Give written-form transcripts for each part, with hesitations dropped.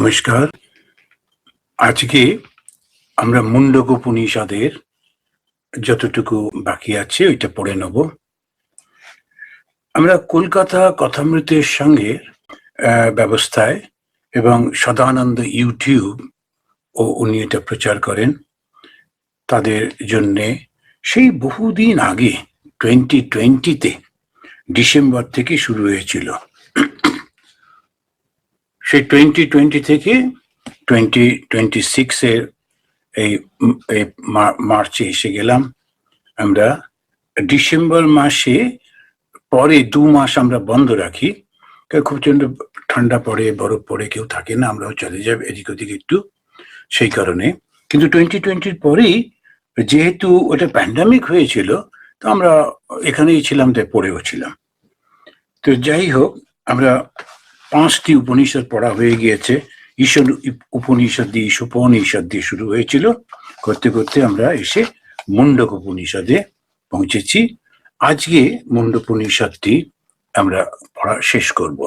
নমস্কার। আজকে আমরা মুন্ডক উপনিষদের যতটুকু বাকি আছে ওইটা পড়ে নেব। আমরা কলকাতা কথামৃতের সঙ্গে ব্যবস্থায় এবং সদানন্দ ইউটিউব ও উনি এটা প্রচার করেন। তাদের জন্যে সেই বহুদিন আগে 2020-তে ডিসেম্বর থেকে শুরু হয়েছিল। সেই 2020 থেকে 2026-এর এই মার্চে এসে গেলাম। আমরা ডিসেম্বর মাসে পরে 2 মাস আমরা বন্ধ রাখি, খুব ঠান্ডা পড়ে, বরফ পড়ে, কেউ থাকে না, আমরাও চলে যাই এদিক ওদিক একটু, সেই কারণে। কিন্তু 2020-র পরেই যেহেতু ওটা প্যান্ডামিক হয়েছিল, তো আমরা এখানেই ছিলাম, তাই পড়েও ছিলাম। তো যাই হোক, আমরা 5টি উপনিষদ পড়া হয়ে গিয়েছে। ঈশ্বর উপনিষদ দিয়ে, ঈশোপনিষদ দিয়ে শুরু হয়েছিল, করতে করতে আমরা এসে মুন্ডক উপনিষদে পৌঁছেছি। আজকে মুন্ডক উপনিষদটি আমরা পড়া শেষ করব।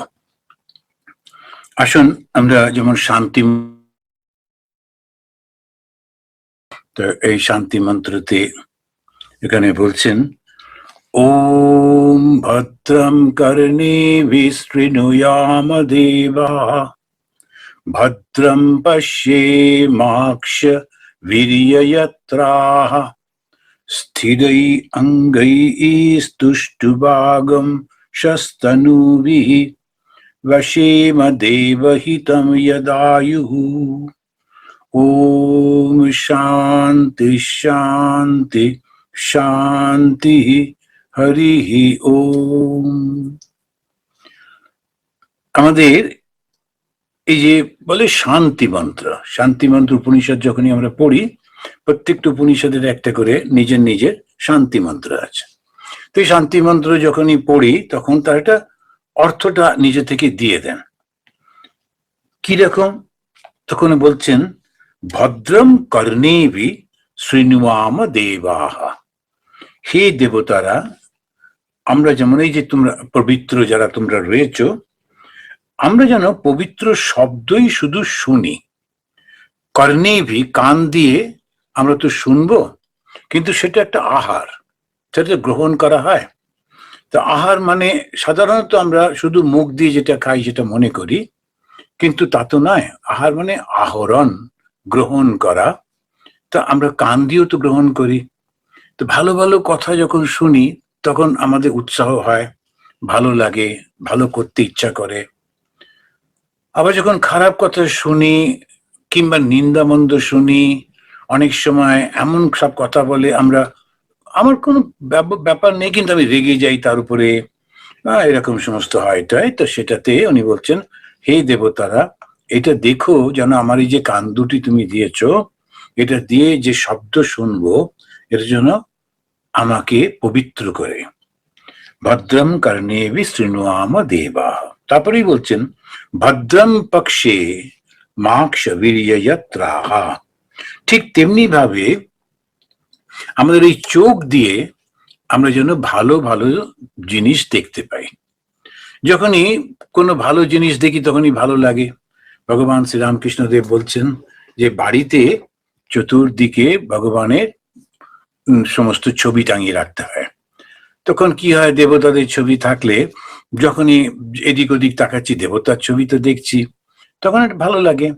আসুন আমরা যেমন শান্তি, তো এই শান্তি মন্ত্রতে এখানে বলছেন, ওম ভদ্রম কর্ণেভিঃ শৃণুয়াম দেবাঃ, ভদ্রম পশ্যেমাক্ষভির্যজত্রাঃ, স্থিरै অঙ্গैस्तुष्टुवागं शस्तनूभिः, वशेम देवहितं यदायुः। ओम शांति शांति शांति, হরি ওম। আমাদের এই যে বলে শান্তি মন্ত্র, শান্তি মন্ত্র উপনিষদ যখনই আমরা পড়ি, প্রত্যেকটা উপনিষদের একটা করে নিজের নিজের শান্তি মন্ত্র আছে। তো এই শান্তি মন্ত্র যখনই পড়ি তখন তার একটা অর্থটা নিজে থেকে দিয়ে দেন। কিরকম? তখন বলছেন, ভদ্রম কর্ণেভিঃ শৃণুয়াম দেবাঃ, হে দেবতারা, আমরা যেমন এই যে তোমরা পবিত্র যারা তোমরা রয়েছ, আমরা যেন পবিত্র শব্দই শুধু শুনি। কর্ণেভিঃ, কান দিয়ে আমরা তো শুনবো, কিন্তু সেটা একটা আহার, সেটা গ্রহণ করা হয়। তো আহার মানে সাধারণত আমরা শুধু মুখ দিয়ে যেটা খাই যেটা মনে করি, কিন্তু তা তো নয়। আহার মানে আহরণ, গ্রহণ করা। তা আমরা কান দিয়েও তো গ্রহণ করি। তো ভালো ভালো কথা যখন শুনি তখন আমাদের উৎসাহ হয়, ভালো লাগে, ভালো করতে ইচ্ছা করে। আবার যখন খারাপ কথা শুনি কিংবা নিন্দামন্দ শুনি, অনেক সময় এমন সব কথা বলে আমার কোনো ব্যাপার নেই, কিন্তু আমি রেগে যাই তার উপরে, এরকম সমস্ত হয়। তো সেটাতে উনি বলছেন, হে দেবতারা, এটা দেখো যেন আমার এই যে কান দুটি তুমি দিয়েছ, এটা দিয়ে যে শব্দ শুনবো, এর জন্য আমাকে পবিত্র করে। ভদ্রম কর্ণেভিঃ শৃণুয়াম দেবাঃ। তারপরেই বলছেন, ভদ্রম পক্ষে মাক্ষভির্যজত্রাঃ। ঠিক তেমনি ভাবে আমাদের এই চোখ দিয়ে আমরা যেন ভালো ভালো জিনিস দেখতে পাই। যখনই কোনো ভালো জিনিস দেখি তখনই ভালো লাগে। ভগবান শ্রীরামকৃষ্ণদেব বলছেন যে বাড়িতে চতুর্দিকে ভগবানের সমস্ত ছবি টাঙিয়ে রাখতে হয়। তখন কি হয়, দেবতাদের ছবি থাকলে যখনই এদিক ওদিক তাকাচ্ছি, দেবতার ছবি তো দেখছি, তখন একটা ভালো লাগে।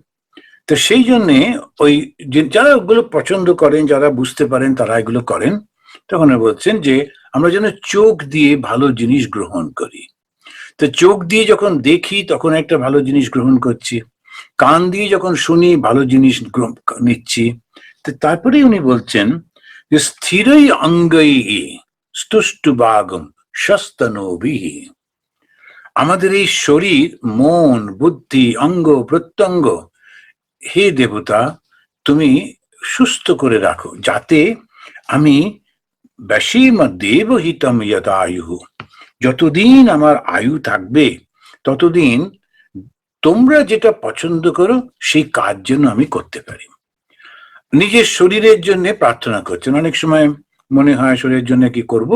তো সেই জন্যে ওই যারা ওগুলো পছন্দ করেন, যারা বুঝতে পারেন, তারা এগুলো করেন। তখন বলছেন যে আমরা যেন চোখ দিয়ে ভালো জিনিস গ্রহণ করি। তো চোখ দিয়ে যখন দেখি তখন একটা ভালো জিনিস গ্রহণ করছি, কান দিয়ে যখন শুনি ভালো জিনিস নিচ্ছি। তো তারপরে উনি বলছেন যে স্থিরৈ অঙ্গৈ স্তুষ্টুবাগম শস্তনূভিঃ, আমাদের এই শরীর, মন, বুদ্ধি, অঙ্গ প্রত্যঙ্গ, হে দেবতা, তুমি সুস্থ করে রাখো, যাতে আমি বশীম দেবহিতম যদায়ুঃ, যতদিন আমার আয়ু থাকবে ততদিন তোমরা যেটা পছন্দ করো সেই কাজ যেন আমি করতে পারি। নিজের শরীরের জন্য প্রার্থনা করছেন। অনেক সময় মনে হয় শরীরের জন্য কি করব,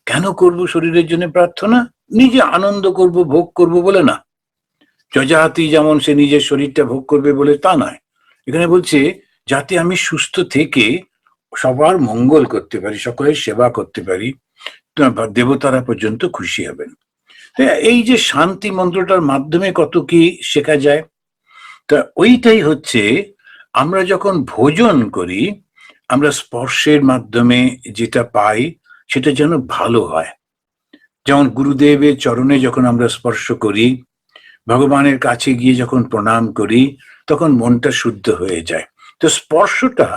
কেন করব শরীরের জন্য প্রার্থনা? নিজে আনন্দ করব, ভোগ করব বলে না, যজাতি যেমন সে নিজের শরীরটা ভোগ করবে বলে তা নয়, এখানে বলছে যাতে আমি সুস্থ থেকে সবার মঙ্গল করতে পারি, সকলের সেবা করতে পারি, দেবতারা পর্যন্ত খুশি হবেন। এই যে শান্তি মন্ত্রটার মাধ্যমে কত কি শেখা যায়। তা ওইটাই হচ্ছে আমরা যখন ভোজন করি, আমরা স্পর্শের মাধ্যমে যেটা পাই সেটা যেন ভালো হয়। যেমন গুরুদেবের চরণে যখন আমরা স্পর্শ করি, ভগবানের কাছে গিয়ে যখন প্রণাম করি, তখন মনটা শুদ্ধ হয়ে যায়। তো স্পর্শটা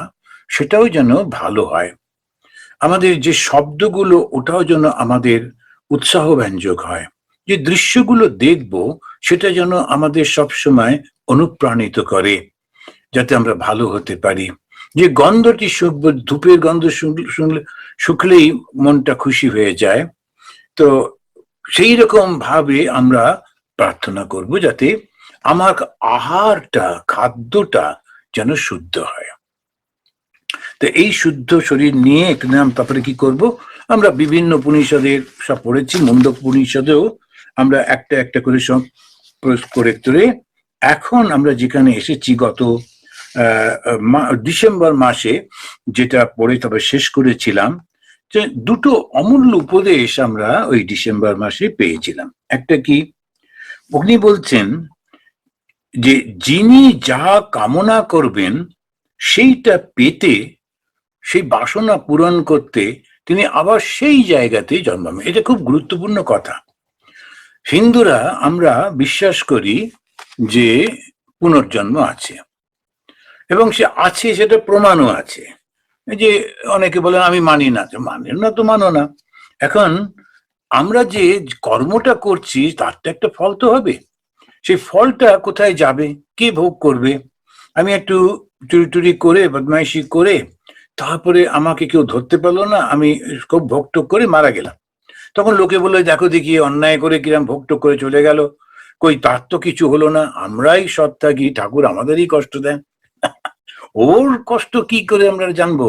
সেটাও যেন ভালো হয়। আমাদের যে শব্দগুলো ওটাও যেন আমাদের উৎসাহ ব্যঞ্জক হয়। যে দৃশ্যগুলো দেখব সেটা যেন আমাদের সবসময় অনুপ্রাণিত করে, যাতে আমরা ভালো হতে পারি। যে গন্ধটি শুকবো, ধূপের গন্ধ শুনলে শুকলেই মনটা খুশি হয়ে যায়। তো সেই রকম ভাবে আমরা প্রার্থনা করব যাতে আমার আহারটা, খাদ্যটা যেন শুদ্ধ হয়। তো এই শুদ্ধ শরীর নিয়ে তারপরে কি করব, আমরা বিভিন্ন উপনিষদের সব পড়েছি, মুন্ডক উপনিষদেও আমরা একটা একটা করে সব করে এখন আমরা যেখানে এসেছি গত ডিসেম্বর মাসে যেটা পড়ে তবে শেষ করেছিলাম, যে দুটো অমূল্য উপদেশ আমরা ওই ডিসেম্বর মাসে পেয়েছিলাম। একটা কি, উনি বলছেন যে যিনি যা কামনা করবেন সেইটা পেতে, সেই বাসনা পূরণ করতে তিনি আবার সেই জায়গাতে জন্মাবেন। এটা খুব গুরুত্বপূর্ণ কথা। হিন্দুরা আমরা বিশ্বাস করি যে পুনর্জন্ম আছে, এবং সে আছে সেটা প্রমাণও আছে। যে অনেকে বলেন আমি মানি না, মানেন না তো মানো না। এখন আমরা যে কর্মটা করছি তার তো একটা ফল তো হবে। সেই ফলটা কোথায় যাবে, কে ভোগ করবে? আমি একটু চুরি টুরি করে, বদমাইশি করে, তারপরে আমাকে কেউ ধরতে পারলো না, আমি খুব ভোগটোগ করে মারা গেলাম। তখন লোকে বললো দেখো দেখি অন্যায় করে কিরম ভোগটোগ করে চলে গেল, কই তার তো কিছু হলো না, আমরাই সৎ থাকি, ঠাকুর আমাদেরই কষ্ট দেন। ওর কষ্ট কি করে আমরা জানবো?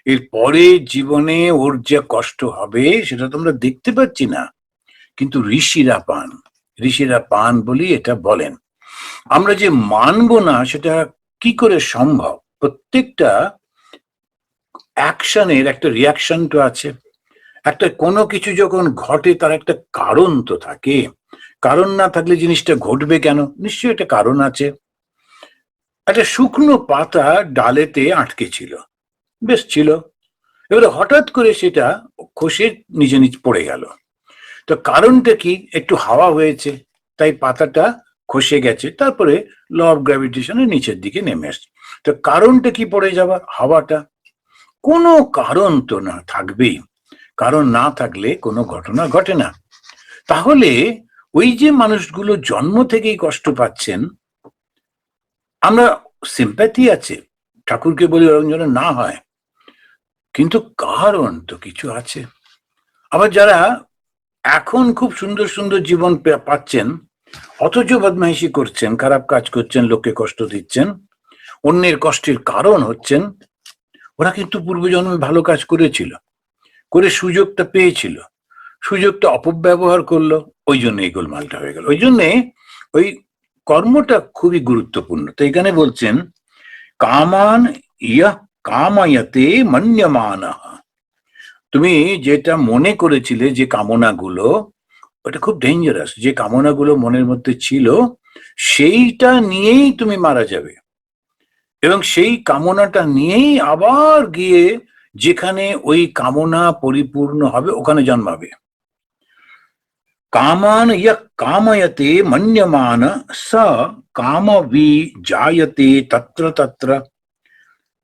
এর পরে জীবনে ওর যে কষ্ট হবে সেটা তো আমরা দেখতে পাচ্ছি না, কিন্তু ঋষিরা পান বলি এটা বলেন। আমরা যে মানবো না সেটা কি করে সম্ভব? প্রত্যেকটা অ্যাকশনের একটা রিয়াকশন তো আছে। একটা কোনো কিছু যখন ঘটে তার একটা কারণ তো থাকে, কারণ না থাকলে জিনিসটা ঘটবে কেন? নিশ্চয়ই একটা কারণ আছে। একটা শুকনো পাতা ডালেতে আটকে ছিল, বেশ ছিল, এবারে হঠাৎ করে সেটা খসে নিচে পড়ে গেল। তো কারণটা কি? একটু হাওয়া হয়েছে, তাই পাতাটা খসে গেছে, তারপরে ল অফ গ্র্যাভিটেশনে নিচের দিকে নেমে আসছে। তো কারণটা কি পড়ে যাওয়ার? হাওয়াটা। কোনো কারণ তো না থাকবেই, কারণ না থাকলে কোনো ঘটনা ঘটে না। তাহলে ওই যে মানুষগুলো জন্ম থেকেই কষ্ট পাচ্ছেন, আমরা সিম্প্যাথি আছে, ঠাকুরকে বলি ওরকম যেন না হয়, কিন্তু কারণ তো কিছু আছে। আবার যারা এখন খুব সুন্দর সুন্দর জীবন পাচ্ছেন, অথচ বদমাইশি করছেন, খারাপ কাজ করছেন, লোককে কষ্ট দিচ্ছেন, অন্যের কষ্টের কারণ হচ্ছেন, ওরা কিন্তু পূর্বজন্মে ভালো কাজ করেছিল, করে সুযোগটা পেয়েছিল, সুযোগটা অপব্যবহার করলো, ওই জন্য এই গোলমালটা হয়ে গেল। ওই জন্যে ওই কর্মটা খুবই গুরুত্বপূর্ণ। তো এখানে বলছেন কামান ইয়া কামায়াতে মন্যমানা, তুমি যেটা মনে করেছিলে যে কামনাগুলো, ওটা খুব ডেঞ্জারাস। যে কামনাগুলো মনের মধ্যে ছিল সেইটা নিয়েই তুমি মারা যাবে, এবং সেই কামনাটা নিয়েই আবার গিয়ে যেখানে ওই কামনা পরিপূর্ণ হবে ওখানে জন্মাবে। কামান ইয়া কাময়তে মন্যমান স কামবি জায়তে তত্র তত্র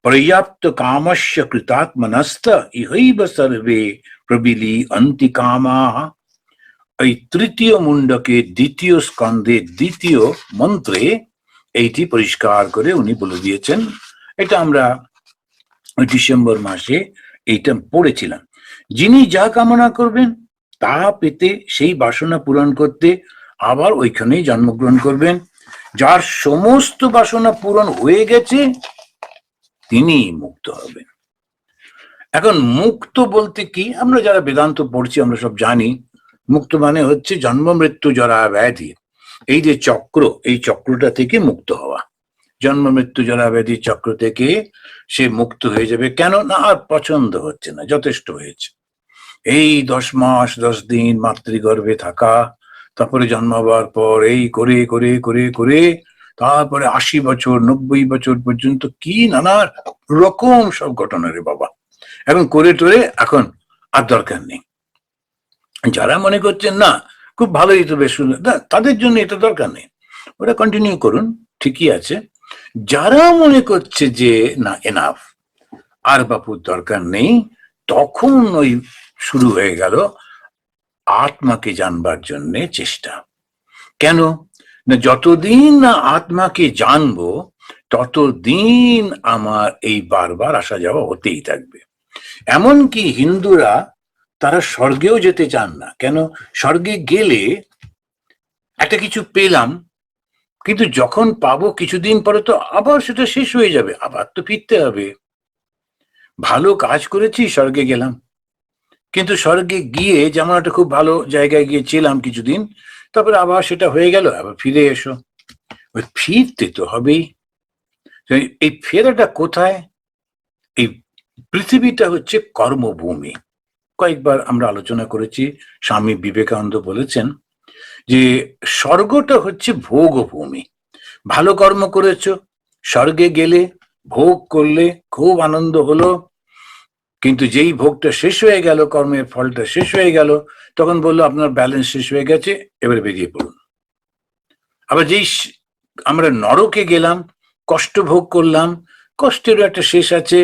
পর্যাপ্ত কামস্য কৃতাত্মনস্ত ইহৈব সর্বে প্রবিলি অন্তি কামাঃ। এই তৃতীয় মুন্ডকে দ্বিতীয় স্কন্ধে দ্বিতীয় মন্ত্রে এইটি পরিষ্কার করে উনি বলে দিয়েছেন। এটা আমরা ডিসেম্বর মাসে এইটা পড়েছিলাম। যিনি যা কামনা করবেন তা পেতে, সেই বাসনা পূরণ করতে আবার ওইখানেই জন্মগ্রহণ করবেন। যার সমস্ত বাসনা পূরণ হয়ে গেছে তিনি মুক্ত হবেন। এখন মুক্ত বলতে কি? আমরা যারা বেদান্ত পড়ছি আমরা সব জানি, মুক্ত মানে হচ্ছে জন্ম মৃত্যু জরা ব্যাধি, এই যে চক্র, এই চক্রটা থেকে মুক্ত হওয়া, জন্ম মৃত্যু জরা ব্যাধি চক্র থেকে সে মুক্ত হয়ে যাবে। কেন না, আর পছন্দ হচ্ছে না, যথেষ্ট হয়েছে। এই 10 মাস 10 দিন মাতৃগর্ভে থাকা, তারপরে জন্মাবার পর এই করে করে করে করে তারপরে 80 বছর 90 বছর পর্যন্ত কি নানা রকম সব ঘটনা রে বাবা। এখন করে টোরে এখন আর দরকার নেই। যারা মনে করছেন না খুব ভালোই তো বেশ সুন্দর, না তাদের জন্য এটা দরকার নেই, ওরা কন্টিনিউ করুন, ঠিকই আছে। যারা মনে করছে যে না এনাফ, আর বাপুর দরকার নেই, তখন ওই শুরু হয়ে গেল আত্মাকে জানবার জন্যে চেষ্টা। কেন না, যতদিন না আত্মাকে জানবো ততদিন আমার এই বারবার আসা যাওয়া হতেই থাকবে। এমনকি হিন্দুরা তারা স্বর্গেও যেতে চান না। কেন, স্বর্গে গেলে একটা কিছু পেলাম, কিন্তু যখন পাবো কিছুদিন পরে তো আবার সেটা শেষ হয়ে যাবে, আবার তো ফিরতে হবে। ভালো কাজ করেছি স্বর্গে গেলাম, কিন্তু স্বর্গে গিয়ে যেমন একটা খুব ভালো জায়গায় গিয়েছিলাম কিছুদিন, তারপরে আবার সেটা হয়ে গেল, আবার ফিরে এসো। ওই ফিরতে তো হবেই। এই ফেরাটা কোথায়? এই পৃথিবীটা হচ্ছে কর্মভূমি। কয়েকবার আমরা আলোচনা করেছি, স্বামী বিবেকানন্দ বলেছেন যে স্বর্গটা হচ্ছে ভোগভূমি। ভালো কর্ম করেছো, স্বর্গে গেলে ভোগ করলে খুব আনন্দ হলো, কিন্তু যেই ভোগটা শেষ হয়ে গেল, কর্মের ফলটা শেষ হয়ে গেল, তখন বললো আপনার ব্যালেন্স শেষ হয়ে গেছে, এবারে বেরিয়ে পড়ুন। আবার যেই আমরা নরকে গেলাম, কষ্ট ভোগ করলাম, কষ্টেরও একটা শেষ আছে।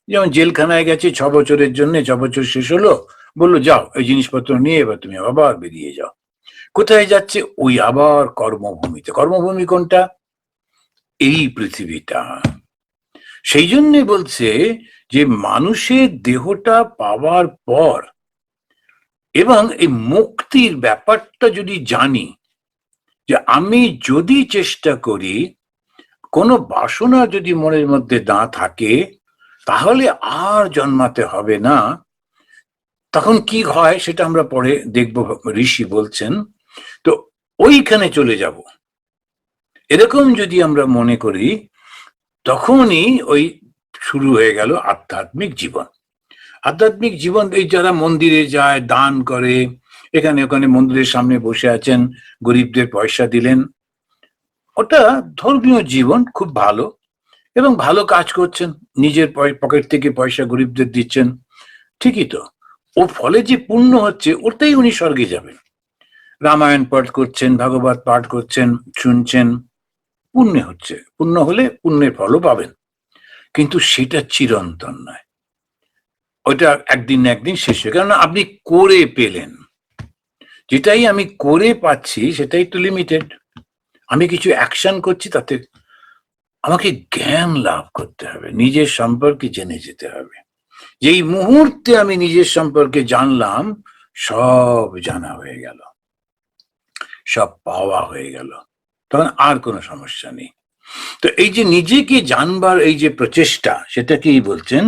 যেমন জেলখানায় গেছে 6 বছরের জন্য, 6 বছর শেষ হলো, বললো যাও এই জিনিসপত্র নিয়ে এবার তুমি আবার বেরিয়ে যাও। কোথায় যাচ্ছে? ওই আবার কর্মভূমিতে। কর্মভূমি কোনটা? এই পৃথিবীটা। সেই জন্য বলছে যে মানুষের দেহটা পাওয়ার পর এবং এই মুক্তির ব্যাপারটা যদি জানি, যে আমি যদি চেষ্টা করি, কোনো বাসনা যদি মনের মধ্যে না থাকে, তাহলে আর জন্মাতে হবে না। তখন কি হয় সেটা আমরা পরে দেখব, ঋষি বলছেন। তো ওইখানে চলে যাব, এরকম যদি আমরা মনে করি, তখনই ওই শুরু হয়ে গেল আধ্যাত্মিক জীবন। আধ্যাত্মিক জীবন এই যারা মন্দিরে যায়, দান করে, এখানে ওখানে মন্দিরের সামনে বসে আছেন, গরিবদের পয়সা দিলেন, ওটা ধর্মীয় জীবন, খুব ভালো এবং ভালো কাজ করছেন, নিজের পকেট থেকে পয়সা গরিবদের দিচ্ছেন, ঠিকই তো। ওর ফলে যে পুণ্য হচ্ছে, ওটাই উনি স্বর্গে যাবেন। রামায়ণ পাঠ করছেন, ভাগবত পাঠ করছেন, শুনছেন, পুণ্য হচ্ছে, পুণ্য হলে পুণ্যের ফলও পাবেন, কিন্তু সেটা চিরন্তন নয়, ওইটা একদিন না একদিন শেষ হয়ে, কারণ আপনি করে পেলেন, যেটাই আমি করে পাচ্ছি সেটাই তো লিমিটেড। আমি কিছু অ্যাকশন করছি, তাতে আমাকে জ্ঞান লাভ করতে হবে, নিজের সম্পর্কে জেনে যেতে হবে। যেই মুহূর্তে আমি নিজের সম্পর্কে জানলাম, সব জানা হয়ে গেল, সব পাওয়া হয়ে গেল, তখন আর কোনো সমস্যা নেই। তো এই যে নিজেকে জানবার এই যে প্রচেষ্টা, সেটাকেই বলছেন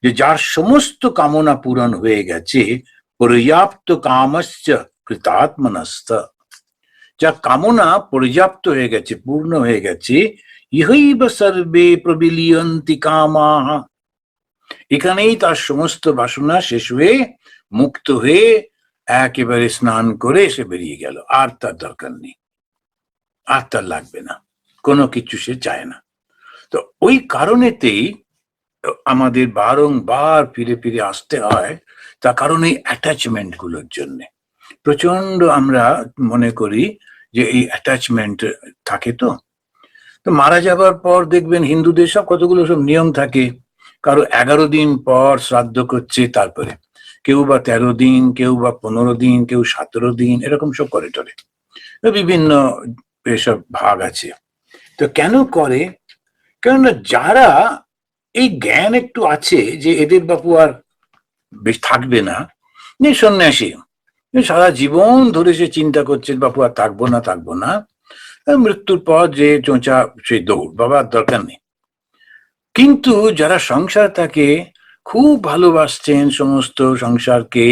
যে যার সমস্ত কামনা পূরণ হয়ে গেছে, পর্যাপ্ত কামশ্চ কৃতাত্মনস্ত, যা কামনা পর্যাপ্ত হয়ে গেছে, পূর্ণ হয়ে গেছে, ইহৈব সর্বে প্রবিলিয়ন্তি কামাহ, এখানেই তার সমস্ত বাসনা শেষ হয়ে মুক্ত হয়ে একেবারে স্নান করে এসে বেরিয়ে গেল, আর তার দরকার নেই, আর তার লাগবে না, কোনো কিছু সে চায় না। তো ওই কারণেতেই আমাদের বারংবার ফিরে ফিরে আসতে হয়, তার কারণ এই অ্যাটাচমেন্ট গুলোর জন্য প্রচন্ড আমরা মনে করি যে এই অ্যাটাচমেন্ট থাকে। তো মারা যাবার পর দেখবেন হিন্দুদের সব কতগুলো সব নিয়ম থাকে, কারো 11 দিন পর শ্রাদ্ধ করছে, তারপরে কেউ বা 13 দিন, কেউ বা 15 দিন, কেউ 17 দিন, এরকম সব করে টরে, বিভিন্ন এসব ভাগ আছে। তো কেন করে? কেননা যারা এই জ্ঞান একটু আছে যে এদের বাপু আর বেশ থাকবে না, সন্ন্যাসী সারা জীবন ধরে সে চিন্তা করছে বাপু আর থাকবো না থাকবো না, মৃত্যুর পর যে চোঁচা সেই দৌড়, বাবার দরকার নেই। কিন্তু যারা সংসার তাকে খুব ভালোবাসছেন, সমস্ত সংসারকে,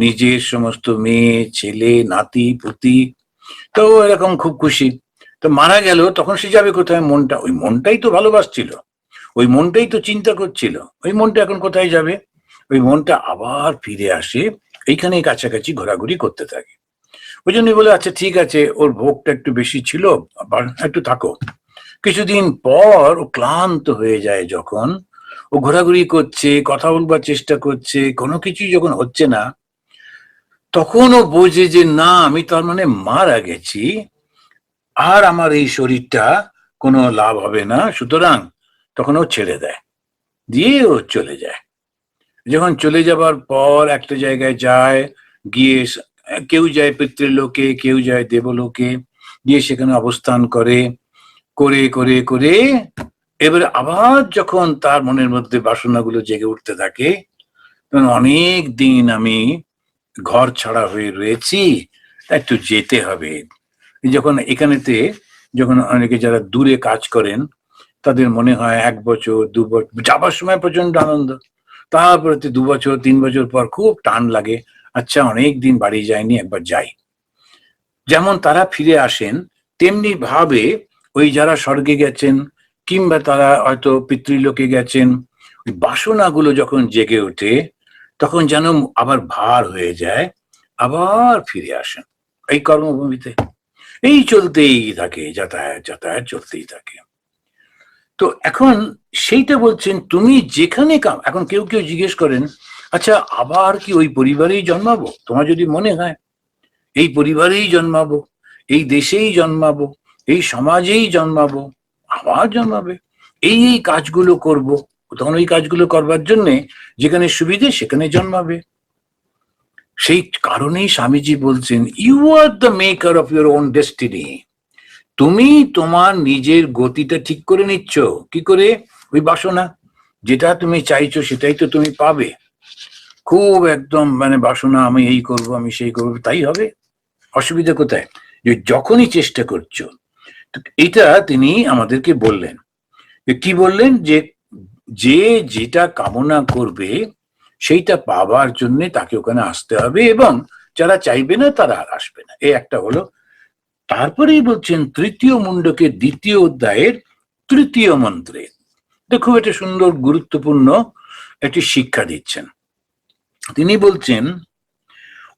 নিজের সমস্ত মেয়ে ছেলে নাতি পুতি তো ও এরকম খুব খুশি। তো মারা গেল, তখন সে যাবে কোথায়? মনটা, ওই মনটাই তো ভালোবাসছিল, ওই মনটাই তো চিন্তা করছিল, ওই মনটা এখন কোথায় যাবে? ওই মনটা আবার ফিরে আসে, এইখানে কাছাকাছি ঘোরাঘুরি করতে থাকে। ওই জন্যই বলে, আচ্ছা ঠিক আছে, ওর ভোগটা একটু বেশি ছিল, আবার একটু থাকো। কিছুদিন পর ও ক্লান্ত হয়ে যায়, যখন ও ঘোরাঘুরি করছে, কথা বলবার চেষ্টা করছে, কোনো কিছুই যখন হচ্ছে না, তখন ও বোঝে যে না, আমি তার মানে মারা গেছি, আর আমার এই শরীরটা কোনো লাভ হবে না, সুতরাং তখন ও ছেড়ে দেয়, দিয়ে ও চলে যায়। যখন চলে যাবার পর একটা জায়গায় যায়, গিয়ে কেউ যায় পিতৃলোকে, কেউ যায় দেবলোকে, গিয়ে সেখানে অবস্থান করে, করে করে করে এবারে আবার যখন তার মনের মধ্যে বাসনাগুলো জেগে উঠতে থাকে, তখন অনেক দিন আমি ঘর ছাড়া হয়ে রয়েছি, একটু যেতে হবে। যখন এখানেতে, যখন অনেকে যারা দূরে কাজ করেন, তাদের মনে হয় 1 বছর 2 বছর যাবার সময় প্রচন্ড আনন্দ, তারপরে 2 বছর 3 বছর পর খুব টান লাগে, আচ্ছা অনেক দিন বাড়ি যায়নি, একবার যাই। যেমন তারা ফিরে আসেন, তেমনি ভাবে ওই যারা স্বর্গে গেছেন, কিংবা তারা হয়তো পিতৃলোকে গেছেন, ওই বাসনাগুলো যখন জেগে ওঠে, তখন যেন আবার ভার হয়ে যায়, আবার ফিরে আসেন এই কর্মভূমিতে। এই চলতেই থাকে, যাতায়াত যাতায়াত চলতেই থাকে। তো এখন সেইটা বলছেন, তুমি যেখানে এখন কেউ কেউ জিজ্ঞেস করেন, আচ্ছা আবার কি ওই পরিবারেই জন্মাবো? তোমার যদি মনে হয় এই পরিবারেই জন্মাবো, এই দেশেই জন্মাবো, এই সমাজেই জন্মাবো, আবার জন্মাবে, এই এই কাজগুলো করব, তখন ওই কাজগুলো করবার জন্যে যেখানে সুবিধে সেখানে জন্মাবে। সেই কারণেই স্বামীজি বলছেন, you are the maker of your own destiny. তুমি তোমার নিজের গতিটা ঠিক করে নিচ্ছ, কি করে? ওই বাসনা, যেটা তুমি চাইছো সেটাই তো তুমি পাবে। খুব একদম মানে বাসনা, আমি এই করব, আমি সেই করবো, তাই হবে? অসুবিধা কোথায়? যে যখনই চেষ্টা করছো, এটা তিনি আমাদেরকে বললেন। কি বললেন? যে যে যেটা কামনা করবে সেইটা পাবার জন্য তাকে ওখানে আসতে হবে, এবং যারা চাইবে না তারা আর আসবে না। এই একটা হলো। তারপরেই বলছেন তৃতীয় মুন্ডকে দ্বিতীয় অধ্যায়ের তৃতীয় মন্ত্রে, খুব একটা সুন্দর গুরুত্বপূর্ণ একটি শিক্ষা দিচ্ছেন। তিনি বলছেন,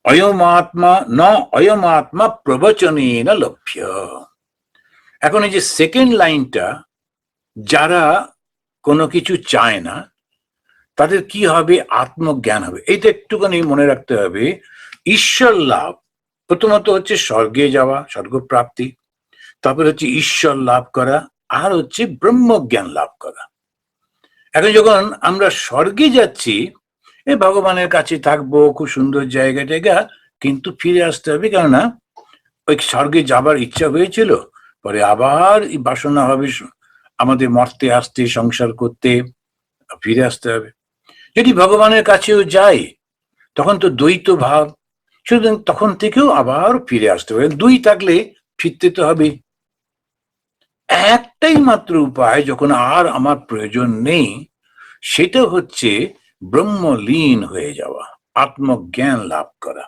অয়মাত্মা ন অয়মাত্মা প্রবচনেন লভ্য। এখন এই যে সেকেন্ড লাইনটা, যারা কোনো কিছু চায় না তাদের কি হবে? আত্মজ্ঞান হবে। এইটা একটুখানি মনে রাখতে হবে। ঈশ্বর লাভ প্রথমত হচ্ছে স্বর্গে যাওয়া, স্বর্গপ্রাপ্তি, তারপরে হচ্ছে ঈশ্বর লাভ করা, আর হচ্ছে ব্রহ্মজ্ঞান লাভ করা। এখন যখন আমরা স্বর্গে যাচ্ছি, ভগবানের কাছে থাকবো, খুব সুন্দর জায়গা টায়গা, কিন্তু ফিরে আসতে হবে, কেননা ওই স্বর্গে যাবার ইচ্ছা হয়েছিল, পরে আবার বাসনা হবে আমাদের মরতে আসতে, সংসার করতে, ফিরে আসতে হবে। যদি ভগবানের কাছেও যাই, তখন তো দ্বৈত ভাব, সুতরাং তখন থেকেও আবার ফিরে আসতে হবে। দুই থাকলে ফিরতে তো হবে। একটাই মাত্র উপায়, যখন আর আমার প্রয়োজন নেই, সেটা হচ্ছে ব্রহ্মলীন হয়ে যাওয়া, আত্মজ্ঞান লাভ করা।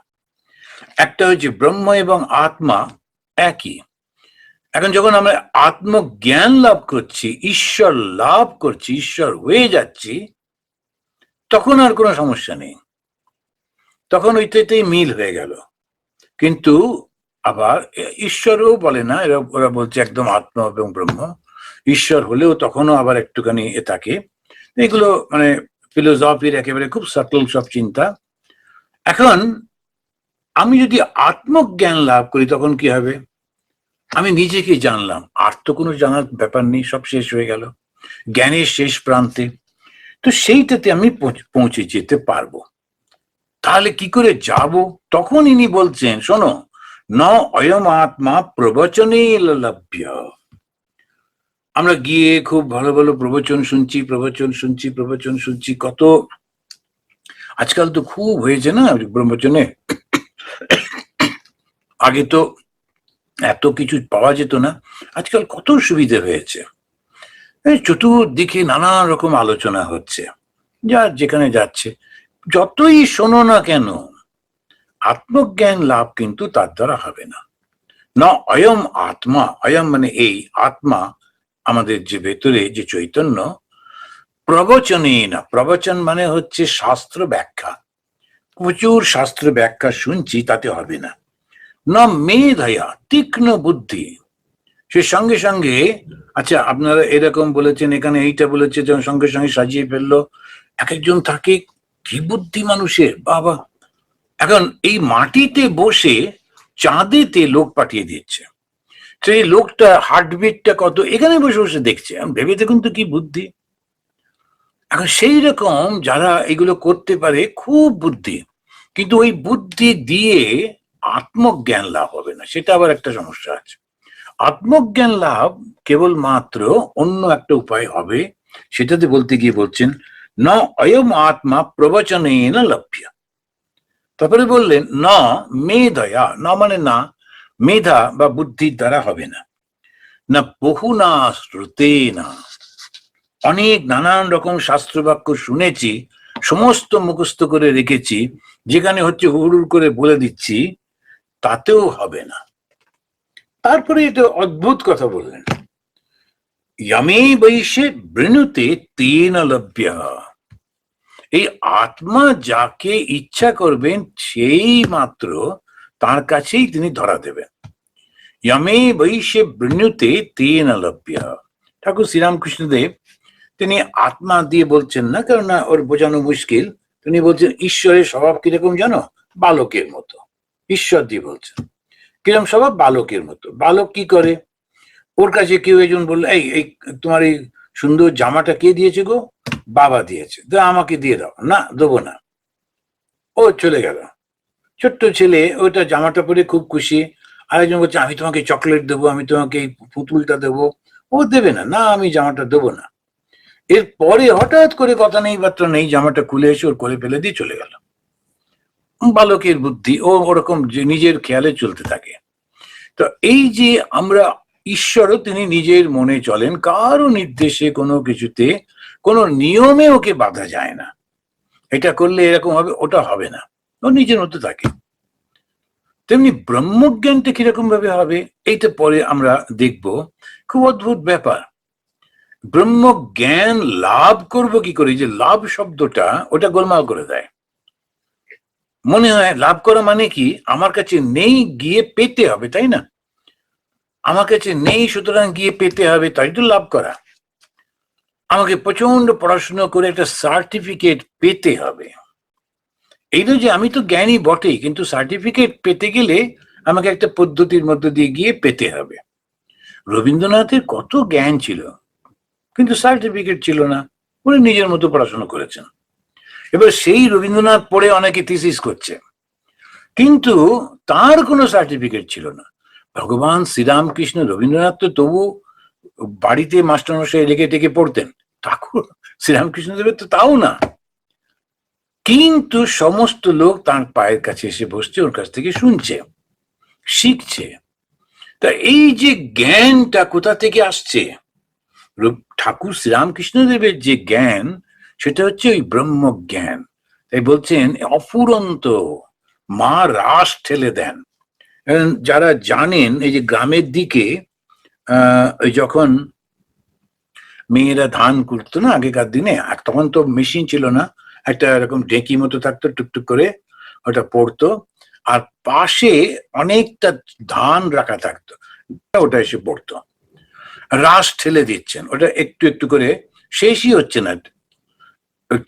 একটা হচ্ছে ব্রহ্ম এবং আত্মা একই। এখন যখন আমরা আত্মজ্ঞান লাভ করছি, ঈশ্বর লাভ করছি, ঈশ্বর হয়ে যাচ্ছি, তখন আর কোনো সমস্যা নেই, তখন ওইটাতেই মিল হয়ে গেল। কিন্তু আবার ঈশ্বরও বলে না, এরা ওরা বলছে একদম আত্মা এবং ব্রহ্ম। ঈশ্বর হলেও তখনও আবার একটুখানি এ থাকে। এগুলো মানে ফিলোসফির একেবারে খুব সাটল সব চিন্তা। এখন আমি যদি আত্মজ্ঞান লাভ করি, তখন কি হবে? আমি নিজেকে জানলাম, আর তো কোনো জানার ব্যাপার নেই, সব শেষ হয়ে গেল, জ্ঞানের শেষ প্রান্তে। তো সেইটাতে আমি পৌঁছে যেতে পারবো। তাহলে কি করে যাব? তখন ইনি বলছেন, শোনো, ন অয়ম আত্মা প্রবচনে লভ্য। আমরা গিয়ে খুব ভালো ভালো প্রবচন শুনছি, প্রবচন শুনছি, প্রবচন শুনছি, কত আজকাল তো খুব হয়েছে না প্রবচনে। আগে তো এত কিছু পাওয়া যেত না, আজকাল কত সুবিধে হয়েছে। চতুর্দিকে নানা রকম আলোচনা হচ্ছে, যার যেখানে যাচ্ছে। যতই শোনো না কেন, আত্মজ্ঞান লাভ কিন্তু তার দ্বারা হবে না। ন অয়ম আত্মা, অয়ম মানে এই আত্মা, আমাদের যে ভেতরে যে চৈতন্য, প্রবচনে না, প্রবচন মানে হচ্ছে শাস্ত্র ব্যাখ্যা, প্রচুর শাস্ত্র ব্যাখ্যা শুনছি তাতে হবে না। না মেধয়া, তীক্ষ্ণ বুদ্ধি, সে সঙ্গে সঙ্গে, আচ্ছা আপনারা এরকম বলেছেন, এখানে এইটা বলেছে, যখন সঙ্গে সঙ্গে সাজিয়ে ফেললো। এক একজন থাকে, কি বুদ্ধি মানুষের বাবা! এখন এই মাটিতে বসে চাঁদেতে লোক পাঠিয়ে দিচ্ছে, সেই লোকটা হার্টবিটটা কত এখানে বসে বসে দেখছে, ভেবে দেখুন তো কি বুদ্ধি। এখন সেই রকম যারা এগুলো করতে পারে, খুব বুদ্ধি, কিন্তু ওই বুদ্ধি দিয়ে আত্মজ্ঞান লাভ হবে না, সেটা আবার একটা সমস্যা আছে। আত্মজ্ঞান লাভ কেবলমাত্র অন্য একটা উপায় হবে, সেটাতে বলতে গিয়ে বলছেন ন অয়ম আত্মা প্রবচনে না লভ্য। তারপরে বললেন না মেধয়া, না মানে না, মেধা বা বুদ্ধির দ্বারা হবে না, না বহু না শ্রুতে না, অনেক নানান রকম শাস্ত্র বাক্য শুনেছি, সমস্ত মুখস্থ করে রেখেছি, যেখানে হচ্ছে হুড়ুড় করে বলে দিচ্ছি, তাতেও হবে না। তারপরে এটা অদ্ভুত কথা বললেন, यमे বৈশে বৃণুতে তেন লভ্য। এই আত্মা যাকে ইচ্ছা করবেন সেই মাত্র তার কাছেই তিনি ধরা দেবেন। यमे বৈশে বৃণুতে তেন লভ্য। ঠাকুর শ্রীরামকৃষ্ণদেব তিনি আত্মা দিয়ে বলছেন না, কারণ না ওর বোঝানো মুশকিল। তিনি বলছেন ঈশ্বরের স্বভাব কিরকম জানো, বালকের মতো। ঈশ্বর দিয়ে বলছেন কিরকম স্বভাব, বালকের মতো। বালক কি করে, ওর কাছে কেউ একজন বললো, এই এই তোমার এই সুন্দর জামাটা কে দিয়েছে গো? বাবা দিয়েছে, আমাকে দিয়ে দাও। না, দেবো না। ও চলে গেল। ছোট্ট ছেলে ওইটা জামাটা পরে খুব খুশি, আরেকজন বলছে আমি তোমাকে চকলেট দেবো, আমি তোমাকে এই পুতুলটা দেবো। ও দেবে না, না আমি জামাটা দেবো না। এরপরে হঠাৎ করে কথা নেই বার্তা নেই, জামাটা খুলে এসে ওর কোলে ফেলে দিয়ে চলে গেল। বালকের বুদ্ধি, ও ওরকম যে নিজের খেয়ালে চলতে থাকে। তো এই যে আমরা, ঈশ্বরও তিনি নিজের মনে চলেন, কারো নির্দেশে, কোনো কিছুতে, কোনো নিয়মে ওকে বাধা যায় না, এটা করলে এরকম হবে, ওটা হবে না, ও নিজের মতো থাকে। তেমনি ব্রহ্মজ্ঞানটা কিরকম ভাবে হবে, এইটা পরে আমরা দেখব। খুব অদ্ভুত ব্যাপার। ব্রহ্মজ্ঞান লাভ করব কি করে, যে লাভ শব্দটা ওটা গোলমাল করে দেয়। মনে হয় লাভ করা মানে কি, আমার কাছে নেই গিয়ে পেতে হবে, তাই না? আমার কাছে নেই সুতরাং গিয়ে পেতে হবে, তাই তো লাভ করা। আমাকে প্রচন্ড পড়াশোনা করে একটা সার্টিফিকেট পেতে হবে। এই যে আমি তো জ্ঞানী বটেই, কিন্তু সার্টিফিকেট পেতে গেলে আমাকে একটা পদ্ধতির মধ্য দিয়ে গিয়ে পেতে হবে। রবীন্দ্রনাথের কত জ্ঞান ছিল, কিন্তু সার্টিফিকেট ছিল না, উনি নিজের মতো পড়াশোনা করেছেন। এবার সেই রবীন্দ্রনাথ পড়ে অনেকে থিসিস করছে, কিন্তু তার কোনো সার্টিফিকেট ছিল না। ভগবান শ্রীরামকৃষ্ণ, রবীন্দ্রনাথ তো তবু বাড়িতে মাস্টারমশাই রেখে টেকে পড়তেন, ঠাকুর শ্রীরামকৃষ্ণদেবের তো তাও না। কিন্তু সমস্ত লোক তার পায়ের কাছে এসে বসছে, ওর কাছ থেকে শুনছে, শিখছে। তা এই যে জ্ঞানটা কোথা থেকে আসছে, ঠাকুর শ্রীরামকৃষ্ণদেবের যে জ্ঞান, সেটা হচ্ছে ওই ব্রহ্মজ্ঞান। তাই বলছেন অফুরন্ত, মা রাস ঠেলে দেন। যারা জানেন, এই যে গ্রামের দিকে ওই যখন মেয়েরা ধান কুটতো না আগেকার দিনে, তখন তো মেশিন ছিল না, একটা এরকম ঢেঁকি মতো থাকতো, টুকটুক করে ওটা পড়তো, আর পাশে অনেকটা ধান রাখা থাকতো, ওটা এসে পড়তো। রাস ঠেলে দিচ্ছেন, ওটা একটু একটু করে, শেষই হচ্ছে না,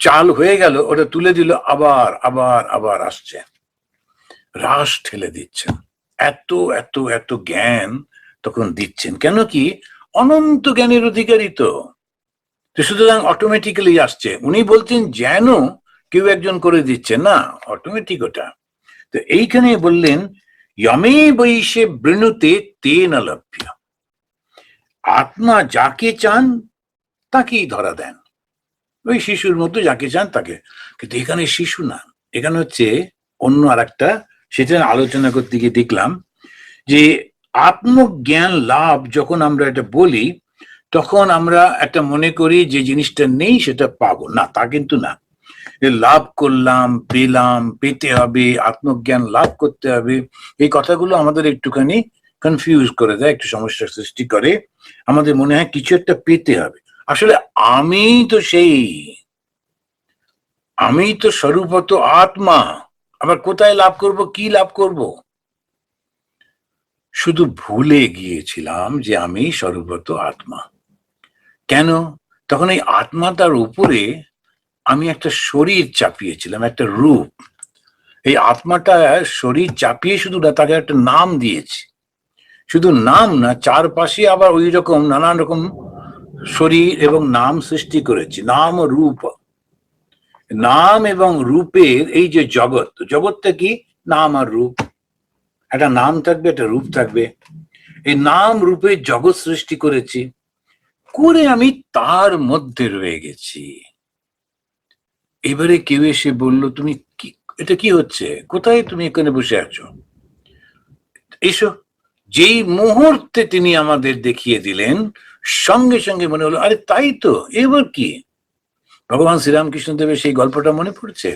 চাল হয়ে গেল, ওটা তুলে দিল, আবার আবার আবার আসছে, রাস ঠেলে দিচ্ছেন। এত এত এত জ্ঞান তখন দিচ্ছেন, কেন কি অনন্ত জ্ঞানের অধিকারী তো, সুতরাং অটোমেটিক্যালি আসছে। উনি বলছেন যেন কেউ একজন করে দিচ্ছে না, অটোমেটিক ওটা। তো এইখানে বললেন যমে বৈশে বৃণুতে তেন লভ্য। আত্মা যাকে চান তাকেই ধরা দেন, ওই শিশুর মতো যাকে চান তাকে। কিন্তু এখানে শিশু না, এখানে হচ্ছে অন্য আর একটা, সেটা আলোচনা করতে গিয়ে দেখলাম যে আত্মজ্ঞান লাভ যখন আমরা এটা বলি, তখন আমরা একটা মনে করি যে জিনিসটা নেই সেটা পাবো না, তা কিন্তু না। লাভ করলাম, পেলাম, পেতে হবে, আত্মজ্ঞান লাভ করতে হবে, এই কথাগুলো আমাদের একটুখানি কনফিউজ করে দেয়, একটু সমস্যার সৃষ্টি করে। আমাদের মনে হয় কিছু একটা পেতে হবে। আসলে আমি তো আমি তো স্বরূপত আত্মা। আবার কোথায় লাভ করব, কি লাভ করব? শুধু ভুলে গিয়েছিলাম যে আমি স্বরূপত আত্মা। কেন? তখন এই আত্মাটার উপরে আমি একটা শরীর চাপিয়েছিলাম, একটা রূপ। এই আত্মাটা শরীর চাপিয়ে শুধু না, তাকে একটা নাম দিয়েছি। শুধু নাম না, চারপাশে আবার ওই রকম নানান রকম শরীর এবং নাম সৃষ্টি করেছি, নাম ও রূপ। নাম এবং রূপের এই যে জগৎ, জগৎটা কি? নাম আর রূপ। একটা নাম থাকবে, একটা রূপ থাকবে। এই নাম রূপের জগৎ সৃষ্টি করেছি, করে আমি তার মধ্যে রয়ে গেছি। এবারে কেউ এসে বলল, তুমি কি, এটা কি হচ্ছে, কোথায় তুমি এখানে বসে আছো, এসো। যেই মুহূর্তে তিনি আমাদের দেখিয়ে দিলেন, সঙ্গে সঙ্গে মনে হলো, আরে তাই তো, এবার কি? ভগবান শ্রীরামকৃষ্ণদেবের সেই গল্পটা মনে পড়ছে,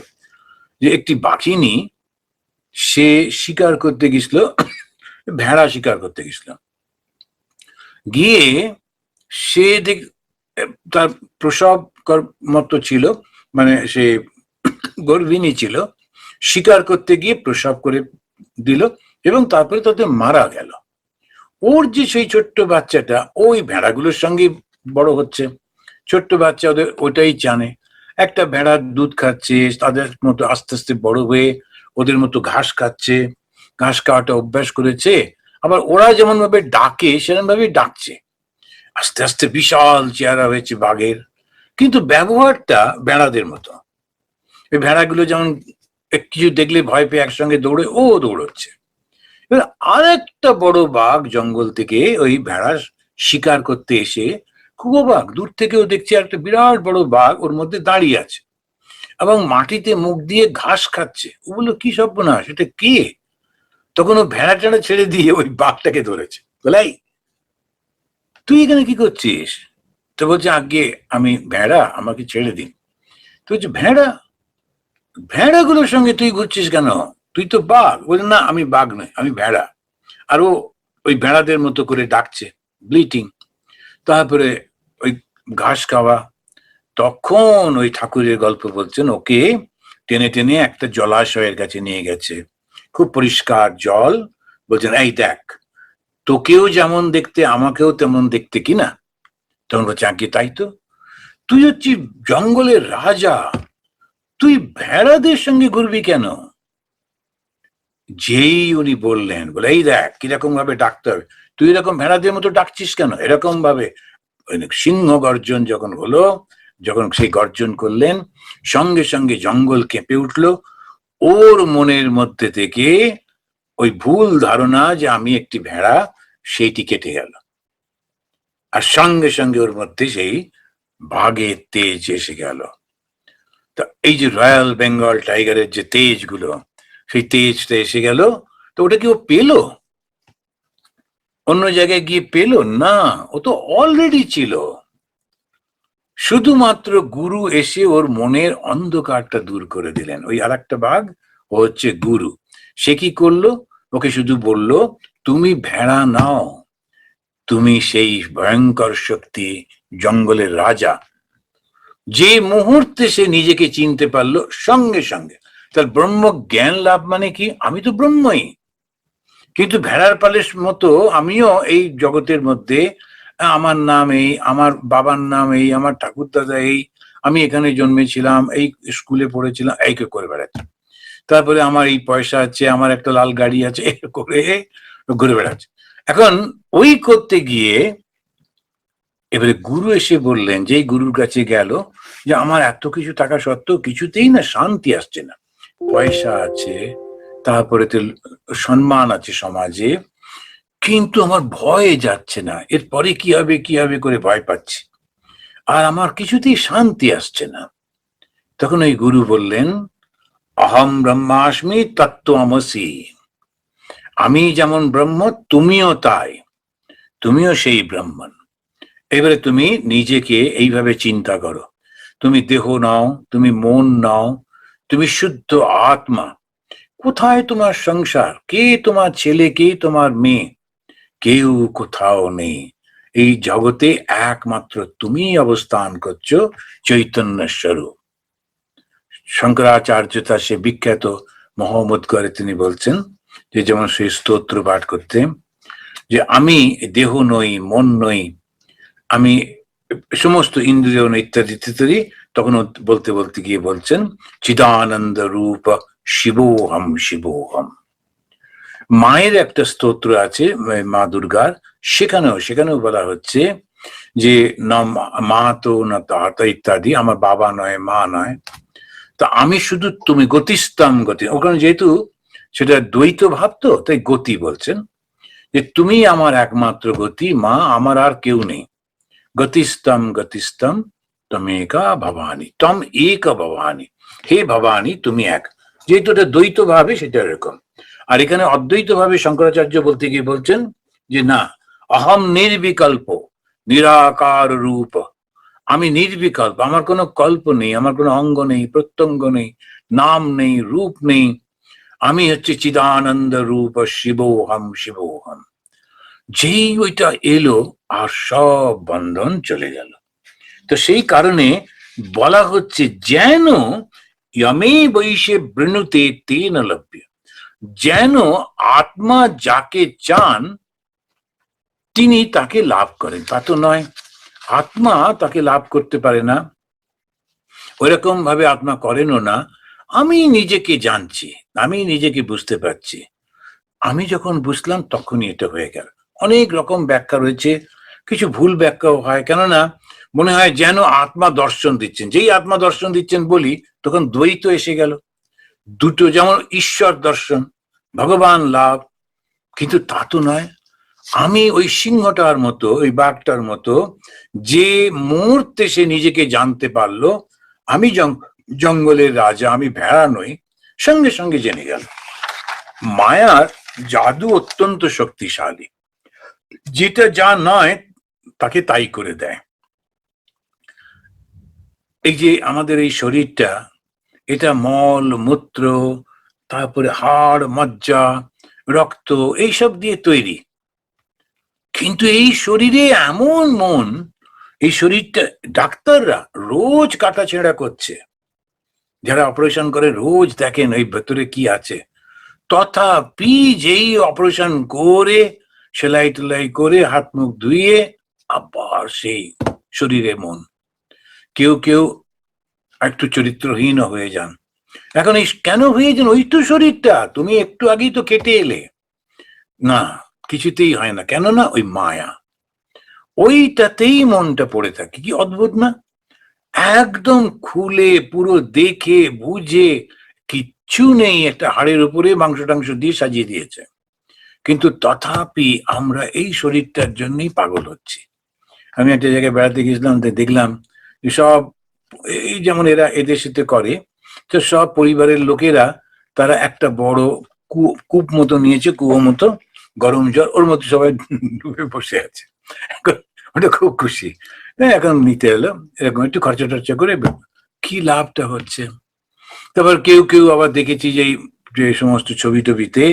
যে একটি বাঘিনী, সে শিকার করতে গেছিল, ভেড়া শিকার করতে গেছিল। গিয়ে সে তার প্রসব মতো ছিল, মানে সে গর্ভিণী ছিল, শিকার করতে গিয়ে প্রসব করে দিল এবং তারপরে তাদের মারা গেল। ওর যে সেই ছোট্ট বাচ্চাটা ওই ভেড়াগুলোর সঙ্গে বড় হচ্ছে, ছোট্ট বাচ্চা ওদের ওটাই জানে। একটা ভেড়ার দুধ খাচ্ছে, তাদের মতো আস্তে আস্তে বড় হয়ে ওদের মতো ঘাস খাচ্ছে, ঘাস খাওয়াটা অভ্যাস করেছে। আবার ওরা যেমন ভাবে ডাকে সেরকম ভাবে ডাকছে, আস্তে আস্তে বিশাল চেহারা হয়েছে বাঘের, কিন্তু ব্যবহারটা ভেড়াদের মতো। এই ভেড়াগুলো যেমন কিছু দেখলে ভয় পেয়ে একসঙ্গে দৌড়ে, ও দৌড়চ্ছে। এবার আর একটা বড় বাঘ জঙ্গল থেকে ওই ভেড়া শিকার করতে এসে, খুব অবাক, দূর থেকেও দেখছে একটা বিরাট বড় বাঘ ওর মধ্যে দাঁড়িয়ে আছে এবং মাটিতে মুখ দিয়ে ঘাস খাচ্ছে। ও বললো, কি সর্বনাশ, এটা কে? তখন ও ভেড়া টেড়া ছেড়ে দিয়ে ওই বাঘটাকে ধরেছে, বলাই, তুই এখানে কি করছিস? তো বলছে, আগে আমি ভেড়া, আমাকে ছেড়ে দিন। তো বলছে, ভেড়া? ভেড়াগুলোর সঙ্গে তুই ঘুরছিস কেন? তুই তো বাঘ। বলছে, না আমি বাঘ নই, আমি ভেড়া। আর ও ওই ভেড়াদের মতো করে ডাকছে, ব্লিটিং। তারপরে ওই ঘাস খাওয়া। তখন ওই ঠাকুরের গল্প বলছেন, ওকে টেনে টেনে একটা জলাশয়ের কাছে নিয়ে গেছে, খুব পরিষ্কার জল। বলছেন, এই দেখ, তোকেও যেমন দেখতে আমাকেও তেমন দেখতে কিনা? তখন বলছে, আগে তাই তো। তুই হচ্ছিস জঙ্গলের রাজা, তুই ভেড়াদের সঙ্গে ঘুরবি কেন? যেই উনি বললেন, বলে, এই দেখ কিরকম ভাবে ডাকতে হবে, তুই এরকম ভেড়াদের মতো ডাকছিস কেন? এরকম ভাবে সিংহ গর্জন যখন হলো, যখন সেই গর্জন করলেন, সঙ্গে সঙ্গে জঙ্গল কেঁপে উঠলো। ওর মনের মধ্যে থেকে ওই ভুল ধারণা যে আমি একটি ভেড়া, সেইটি কেটে গেল। আর সঙ্গে সঙ্গে ওর মধ্যে সেই বাঘের তেজ এসে গেল। তা এই যে রয়্যাল বেঙ্গল টাইগারের যে তেজগুলো, সেই তেজটা এসে গেল। তো ওটা কি ও পেলো? অন্য জায়গায় গিয়ে পেলো না, ও তো অলরেডি ছিল। শুধুমাত্র গুরু এসে ওর মনের অন্ধকারটা দূর করে দিলেন। ওই আর একটা বাঘ, ও হচ্ছে গুরু। সে কি করলো? ওকে শুধু বলল, তুমি ভেড়া নাও, তুমি সেই ভয়ঙ্কর শক্তি, জঙ্গলের রাজা। যে মুহূর্তে সে নিজেকে চিনতে পারলো, সঙ্গে সঙ্গে তার ব্রহ্ম জ্ঞান লাভ। মানে কি? আমি তো ব্রহ্মই, কিন্তু ভেড়ার পালের মতো আমিও এই জগতের মধ্যে, আমার নাম এই, আমার বাবার নাম এই, আমার ঠাকুরদাদা এই, আমি এখানে জন্মেছিলাম, এই স্কুলে পড়েছিলাম, এই করে বেড়াচ্ছি। তারপরে আমার এই পয়সা আছে, আমার একটা লাল গাড়ি আছে, করে ঘুরে বেড়াচ্ছে। এখন ওই করতে গিয়ে এবারে গুরু এসে বললেন, যেই গুরুর কাছে গেল, যে আমার এত কিছু টাকা সত্ত্বেও কিছুতেই না শান্তি আসছে না। পয়সা আছে, তারপরে তো সম্মান আছে সমাজে, কিন্তু আমার ভয়ে যাচ্ছে না, এরপরে কি হবে কি হবে করে ভয় পাচ্ছি, আর আমার কিছুতেই শান্তি আসছে না। তখন ওই গুরু বললেন, অহম ব্রহ্মাস্মি তত্ত্বমসি। আমি যেমন ব্রহ্ম, তুমিও তাই, তুমিও সেই ব্রহ্মন। এবারে তুমি নিজেকে এইভাবে চিন্তা করো, তুমি দেহ নাও, তুমি মন নাও, তুমি শুদ্ধ আত্মা। কোথায় তোমার সংসার? কে তোমার ছেলে, কে তোমার মেয়ে? কেউ কোথাও নেই, এই জগতে একমাত্র তুমি অবস্থান করছো চৈতন্য স্বরূপ। শঙ্করাচার্য তার সে বিখ্যাত মহম্মদ করে তিনি বলছেন যে, যেমন সেই স্তোত্র পাঠ করতে, যে আমি দেহ নই, মন নই, আমি সমস্ত ইন্দ্রিয় নই, ইত্যাদি ইত্যাদি। তখন বলতে বলতে গিয়ে বলছেন, চিদানন্দ রূপ শিবোহম শিবোহম। মায়ের একটা স্তোত্র আছে মা দুর্গার, সেখানেও বলা হচ্ছে যে না মা তো না তাতা ইত্যাদি, আমার বাবা নয়, মা নয়, তা আমি শুধু তুমি, গতিস্তম গতি। ওখানে যেহেতু সেটা দ্বৈত ভাব, তো তাই গতি বলছেন, যে তুমি আমার একমাত্র গতি, মা, আমার আর কেউ নেই। গতিস্তম গতিস্তম তমেকা ভবানী, তম এক ভবানী, হে ভবানী তুমি এক। যেহেতু এটা দ্বৈত ভাবে সেটা এরকম। আর এখানে অদ্বৈত ভাবে শঙ্করাচার্য বলতে গিয়ে বলছেন যে না, অহম নির্বিকল্প নিরাকার রূপ, আমি নির্বিকল্প, আমার কোনো কল্প নেই, আমার কোনো অঙ্গ নেই, প্রত্যঙ্গ নেই, নাম নেই, রূপ নেই, আমি হচ্ছে চিদানন্দ রূপ শিবোহম শিবোহম। যেই ওইটা এলো আর সব বন্ধন চলে গেল। তো সেই কারণে বলা হচ্ছে যেন ইয়মে বৈশে বৃণুতে তেন লভ্য, যেন আত্মা যাকে চান তিনি তাকে লাভ করেন। তা তো নয়, আত্মা তাকে লাভ করতে পারে না, ওইরকম ভাবে আত্মা করেনও না। আমি নিজেকে জানছি, আমি নিজেকে বুঝতে পারছি, আমি যখন বুঝলাম তখনই এটা হয়ে গেল। অনেক রকম ব্যাখ্যা রয়েছে, কিছু ভুল ব্যাখ্যাও হয়, কেননা মনে হয় যেন আত্মা দর্শন দিচ্ছেন, যেই আত্মা দর্শন দিচ্ছেন বলি তখন দ্বৈত এসে গেল, দুটো, যেমন ঈশ্বর দর্শন, ভগবান লাভ, কিন্তু তা তো নয়। আমি ওই সিংহটার মতো, ওই বাঘটার মতো, যে মুহূর্তে সে নিজেকে জানতে পারলো আমি জঙ্গলের রাজা, আমি ভেড়া নই, সঙ্গে সঙ্গে জেনে গেল। মায়ার জাদু অত্যন্ত শক্তিশালী, যেটা যা নয় তাকে তাই করে দেয়। এই যে আমাদের এই শরীরটা, এটা মল মূত্র, তারপরে হাড় মজ্জা রক্ত এইসব দিয়ে তৈরি, কিন্তু এই শরীরে এমন মন, এই শরীরটা ডাক্তাররা রোজ কাটাছেঁড়া করছে, যারা অপারেশন করে রোজ দেখেন ওই ভেতরে কি আছে, তথাপি যেই অপারেশন করে সেলাই টেলাই করে হাত মুখ ধুয়ে আবার সেই শরীরে মন। কেউ কেউ একটু চরিত্রহীন হয়ে যান। এখন এই কেন হয়ে যান? ওই তো শরীরটা, তুমি একটু আগেই তো কেটে এলে। না, কিছুতেই হয় না, কেননা ওই মায়া, ওইটাতেই মনটা পড়ে থাকে। কি অদ্ভুত না? একদম খুলে পুরো দেখে বুঝে কিচ্ছু নেই, একটা হাড়ের উপরে মাংস টাংস দিয়ে সাজিয়ে দিয়েছে, কিন্তু তথাপি আমরা এই শরীরটার জন্যই পাগল হচ্ছি। আমি একটা জায়গায় বেড়াতে গেছিলাম, দেখলাম সব এই যেমন এরা এদের সাথে করে, তো সব পরিবারের লোকেরা তারা একটা বড় কূপ মতো নিয়েছে, কুয়ো মতো, গরম জল, ওর মধ্যে সবাই ডুবে বসে আছে। ওটা খুব খুশি, হ্যাঁ, এখন নিতে এলো, এরকম একটু খরচা টর্চা করে কি লাভটা হচ্ছে। তারপর কেউ কেউ আবার দেখেছি যে সমস্ত ছবি টবিতে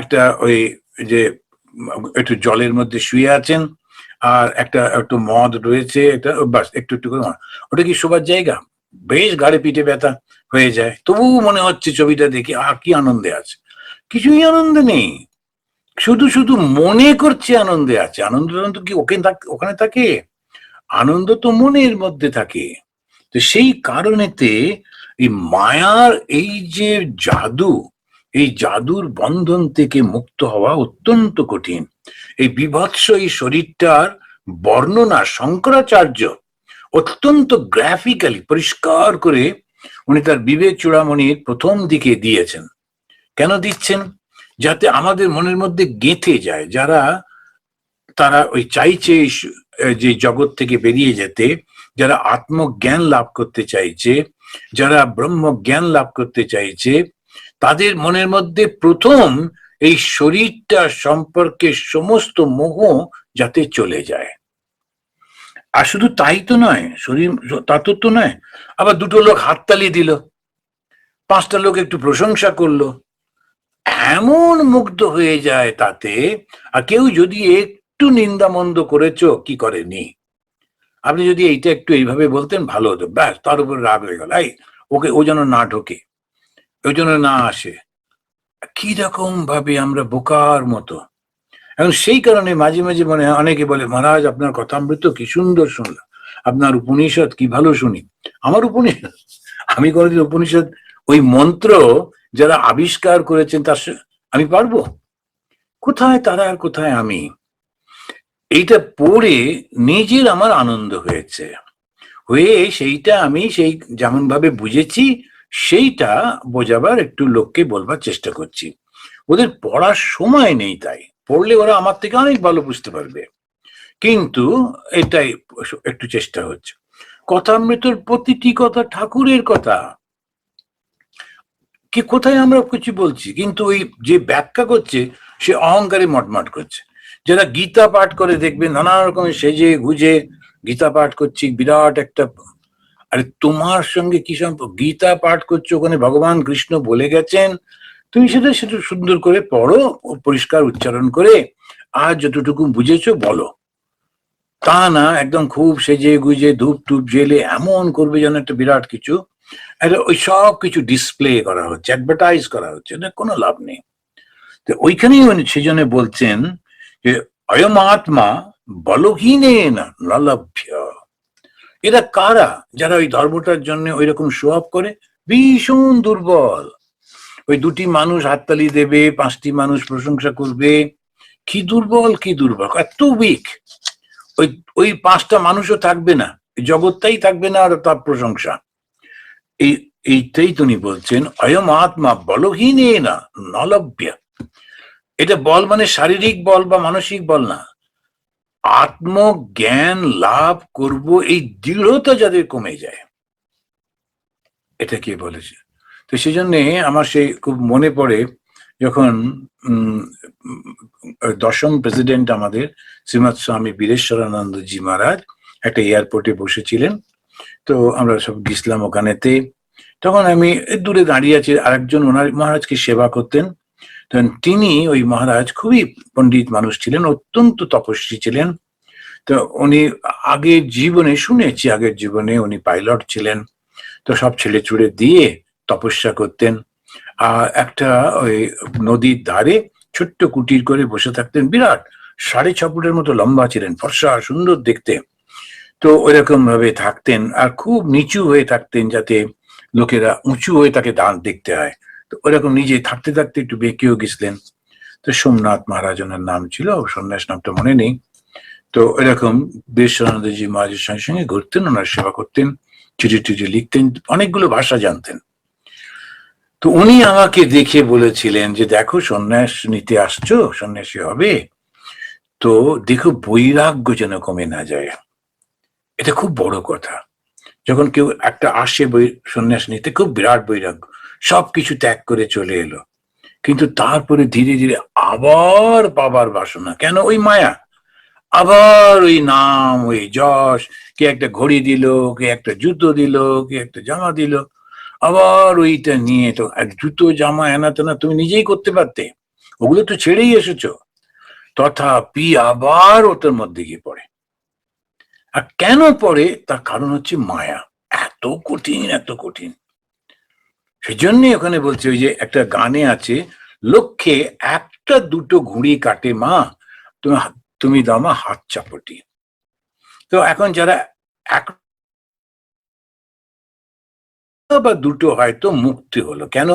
একটা ওই যে একটু জলের মধ্যে শুয়ে আছেন, আর একটু মদ রয়েছে, একটা বাস একটু একটু করে, ওটা কি শোবার জায়গা? বেশ ঘাড়ে পিঠে ব্যথা হয়ে যায়, তবুও মনে হচ্ছে ছবিটা দেখে কি আনন্দে আছে। কিছুই আনন্দ নেই, শুধু শুধু মনে করছে আনন্দে আছে। আনন্দ কি ওখানে থাকে? আনন্দ তো মনের মধ্যে থাকে। তো সেই কারণেতে এই মায়ার এই যে জাদু, এই জাদুর বন্ধন থেকে মুক্ত হওয়া অত্যন্ত কঠিন। এই বিভৎস এই শরীরটার বর্ণনা শঙ্করাচার্য অত্যন্ত গ্রাফিক্যালি পরিষ্কার করে উনি তার বিবেক চূড়ামণির প্রথম দিকে দিয়েছেন। কেন দিচ্ছেন? যাতে আমাদের মনের মধ্যে গেঁথে যায়। তারা ওই চাইছে যে জগৎ থেকে বেরিয়ে যেতে, যারা আত্মজ্ঞান লাভ করতে চাইছে, যারা ব্রহ্ম জ্ঞান লাভ করতে চাইছে, তাদের মনের মধ্যে প্রথম এই শরীরটা সম্পর্কে সমস্ত মোহ যাতে চলে যায়। আর শুধু তাই তো নয়, শরীর তা তো নয়, আবার দুটো লোক হাততালি দিল, পাঁচটা লোক একটু প্রশংসা করলো, এমন মুগ্ধ হয়ে যায় তাতে। আর কেউ যদি একটু নিন্দামন্দ করেছো, কি করেনি, আপনি যদি এইটা একটু এইভাবে বলতেন ভালো হতো, ব্যাস তার উপর রাগ হয়ে গেল, এই ওকে ও যেন না ঢোকে, ওই জন্য না আসে। কি রকম ভাবে আমরা বোকার মতো। এখন সেই কারণে মাঝে মাঝে মনে হয়, অনেকে বলে মহারাজ আপনার কথামৃত কি সুন্দর শুনলাম, আপনার উপনিষদ কি ভালো শুনি। আমার উপনিষদ, আমি কোনোদিন উপনিষদ ওই মন্ত্র যারা আবিষ্কার করেছেন তার আমি পারবো? কোথায় তারা আর কোথায় আমি? এইটা পড়ে নিজের আমার আনন্দ হয়েছে, হয়ে সেইটা আমি সেই যেমন ভাবে বুঝেছি সেইটা বোঝাবার একটু লোককে বলবার চেষ্টা করছি। ওদের পড়ার সময় নেই, তাই পড়লে ওরা আমার থেকে অনেক ভালো বুঝতে পারবে, কিন্তু এটাই একটু চেষ্টা হচ্ছে। কথামৃতর প্রতিটি কথা ঠাকুরের কথা, কি কোথায় আমরা কিছু বলছি, কিন্তু ওই যে ব্যাখ্যা করছে সে অহংকারে মটমট করছে। যারা গীতা পাঠ করে দেখবে নানা রকমের সেজে গুজে গীতা পাঠ করছি, বিরাট একটা, আরে তোমার সঙ্গে কি সম্পর্ক? গীতা পাঠ করছো, ওখানে ভগবান কৃষ্ণ বলে গেছেন, তুমি সেটা সেটা সুন্দর করে পড়ো, পরিষ্কার উচ্চারণ করে, আর যতটুকু বুঝেছো বলো। তা না একদম খুব সেজে গুজে ধূপ টুপ জেলে এমন করবে যেন একটা বিরাট কিছু, একটা ওই সব কিছু ডিসপ্লে করা হচ্ছে, অ্যাডভার্টাইজ করা হচ্ছে, না কোনো লাভ নেই। তো ওইখানেই সেজন্য বলছেন যে অয়ম আত্মা বলহীনে না নলভ্য। এরা কারা? যারা ওই ধর্মটার জন্য ওই রকম শো অফ করে, ভীষণ দুর্বল। ওই দুটি মানুষ হাততালি দেবে, পাঁচটি মানুষ প্রশংসা করবে, কি দুর্বল, কি দুর্বল, এত উইক। ওই ওই পাঁচটা মানুষও থাকবে না, জগৎটাই থাকবে না, আর তার প্রশংসা। এই এইটাই তিনি বলছেন অয়ম আত্মা বলহীনে না নলভ্য। এটা বল মানে শারীরিক বল বা মানসিক বল না, আত্মজ্ঞান লাভ করব এই দৃঢ়তা যাদের কমে যায়, এটা কে বলেছে? তো সেই জন্যে আমার সেই খুব মনে পড়ে যখন দশম প্রেসিডেন্ট আমাদের শ্রীমৎ স্বামী বীরেশ্বরানন্দজি মহারাজ একটা এয়ারপোর্টে বসেছিলেন। তো আমরা সব গেছিলাম ওখানেতে। তখন আমি দূরে দাঁড়িয়ে আছি, আরেকজন ওনার মহারাজকে সেবা করতেন। তখন তিনি, ওই মহারাজ খুবই পণ্ডিত মানুষ ছিলেন, অত্যন্ত তপস্বী ছিলেন। তো উনি আগের জীবনে শুনেছি, আগের জীবনে উনি পাইলট ছিলেন। তো সব ছেলে ছুড়ে দিয়ে তপস্যা করতেন। আর একটা ওই নদীর ধারে ছোট্ট কুটির করে বসে থাকতেন, বিরাট 6.5 ফুটের মতো লম্বা ছিলেন, ফর্সা সুন্দর দেখতে। তো ওইরকম ভাবে থাকতেন, আর খুব নিচু হয়ে থাকতেন যাতে লোকেরা উঁচু হয়ে তাকে দাঁত দেখতে হয়। তো ওইরকম নিজে থাকতে থাকতে একটু বেঁকেও গেছিলেন। তো সোমনাথ মহারাজ ওনার নাম ছিল, সন্ন্যাস নামটা মনে নেই। তো এরকম বিশ্বনাথজি মহারাজের সঙ্গে সঙ্গে ঘুরতেন, ওনার সেবা করতেন, চিঠি টিঠি লিখতেন, অনেকগুলো ভাষা জানতেন। তো উনি আমাকে দেখে বলেছিলেন যে দেখো সন্ন্যাস নিতে আসছো, সন্ন্যাসী হবে, তো দেখো বৈরাগ্য যেন কমে না যায়। এটা খুব বড় কথা। যখন কেউ একটা আসে সন্ন্যাস নিতে, খুব বিরাট বৈরাগ্য, সবকিছু ত্যাগ করে চলে এলো, কিন্তু তারপরে ধীরে ধীরে আবার পাবার বাসনা, কেন? ওই মায়া, আবার ওই নাম, ওই যশ, কে একটা ঘড়ি দিল, কে একটা জুতো দিল, কে একটা জামা দিল, আবার ওইটা নিয়ে। তো এক জুতো জামা এনা তেনা তুমি নিজেই করতে পারতে, ওগুলো তো ছেড়েই এসেছো, তথাপি আবার ওটার মধ্যে গিয়ে পড়ে। আর কেন পড়ে? তার কারণ হচ্ছে মায়া। এত কঠিন, এত কঠিন। সেই জন্যই ওখানে বলছে, ওই যে একটা গানে আছে, লক্ষ্যে একটা দুটো ঘুড়ি কাটে মা, তুমি তুমি দাও মা হাত চাপটি। তো এখন যারা এক বা দুটো হয়তো মুক্তি হলো, কেন?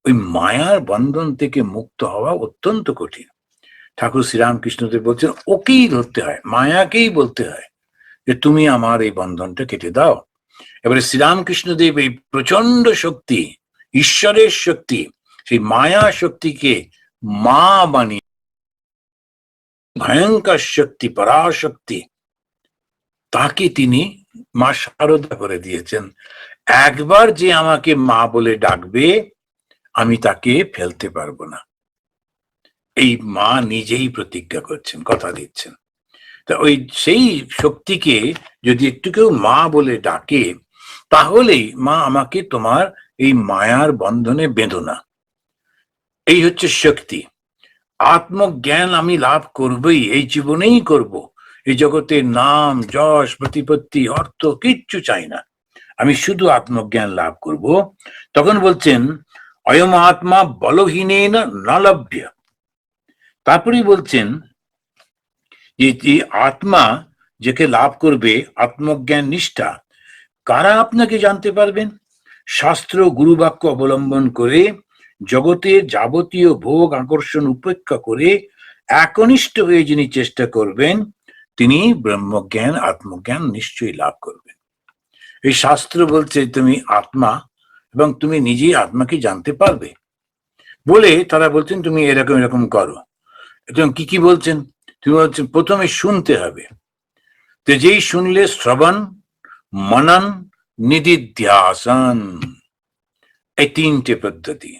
ওই মায়ার বন্ধন থেকে মুক্ত হওয়া অত্যন্ত কঠিন। ঠাকুর শ্রীরামকৃষ্ণদেব বলছেন ওকেই ধরতে হয়, মায়াকেই বলতে হয় যে তুমি আমার এই বন্ধনটা কেটে দাও। এবারে শ্রীরামকৃষ্ণদেব এই প্রচন্ড শক্তি, ঈশ্বরের শক্তি, সেই মায়া শক্তিকে মা বানিয়ে, ভয়ঙ্কর শক্তি, পরাশক্তি, তাকে তিনি মা শারদা করে দিয়েছেন। একবার যে আমাকে মা বলে ডাকবে, আমি তাকে ফেলতে পারবো না। এই মা নিজেই প্রতিজ্ঞা করছেন, কথা দিচ্ছেন। তা ওই সেই শক্তিকে যদি একটু কেউ মা বলে ডাকে, তাহলেই মা আমাকে তোমার এই মায়ার বন্ধনে বেঁধো না, এই হচ্ছে শক্তি। আত্মজ্ঞান আমি লাভ করবই, এই জীবনেই করব। এই জগতে নাম যশ প্রতিপত্তি অর্থ কিচ্ছু চাই না, আমি শুধু আত্মজ্ঞান লাভ করব। তখন বলছেন অয়ম আত্মা বলহীনেন না লভ্য। তারপরেই বলছেন যে আত্মা যাকে লাভ করবে, আত্মজ্ঞান নিষ্ঠা, কারা আপনাকে জানতে পারবেন? শাস্ত্র গুরুবাক্য অবলম্বন করে জগতের যাবতীয় ভোগ আকর্ষণ উপেক্ষা করে একনিষ্ঠ হয়ে যিনি চেষ্টা করবেন, তিনি ব্রহ্মজ্ঞান আত্মজ্ঞান নিশ্চয়ই লাভ করবেন। এই শাস্ত্র বলছে তুমি আত্মা এবং তুমি নিজেই আত্মাকে জানতে পারবে বলে তারা বলছেন তুমি এরকম এরকম করো। এবং কি কি বলছেন? তুমি বলছেন প্রথমে শুনতে হবে। তো যেই শুনলে শ্রবণ মনন নিদিধ্যাসন, এই তিনটে পদ্ধতি,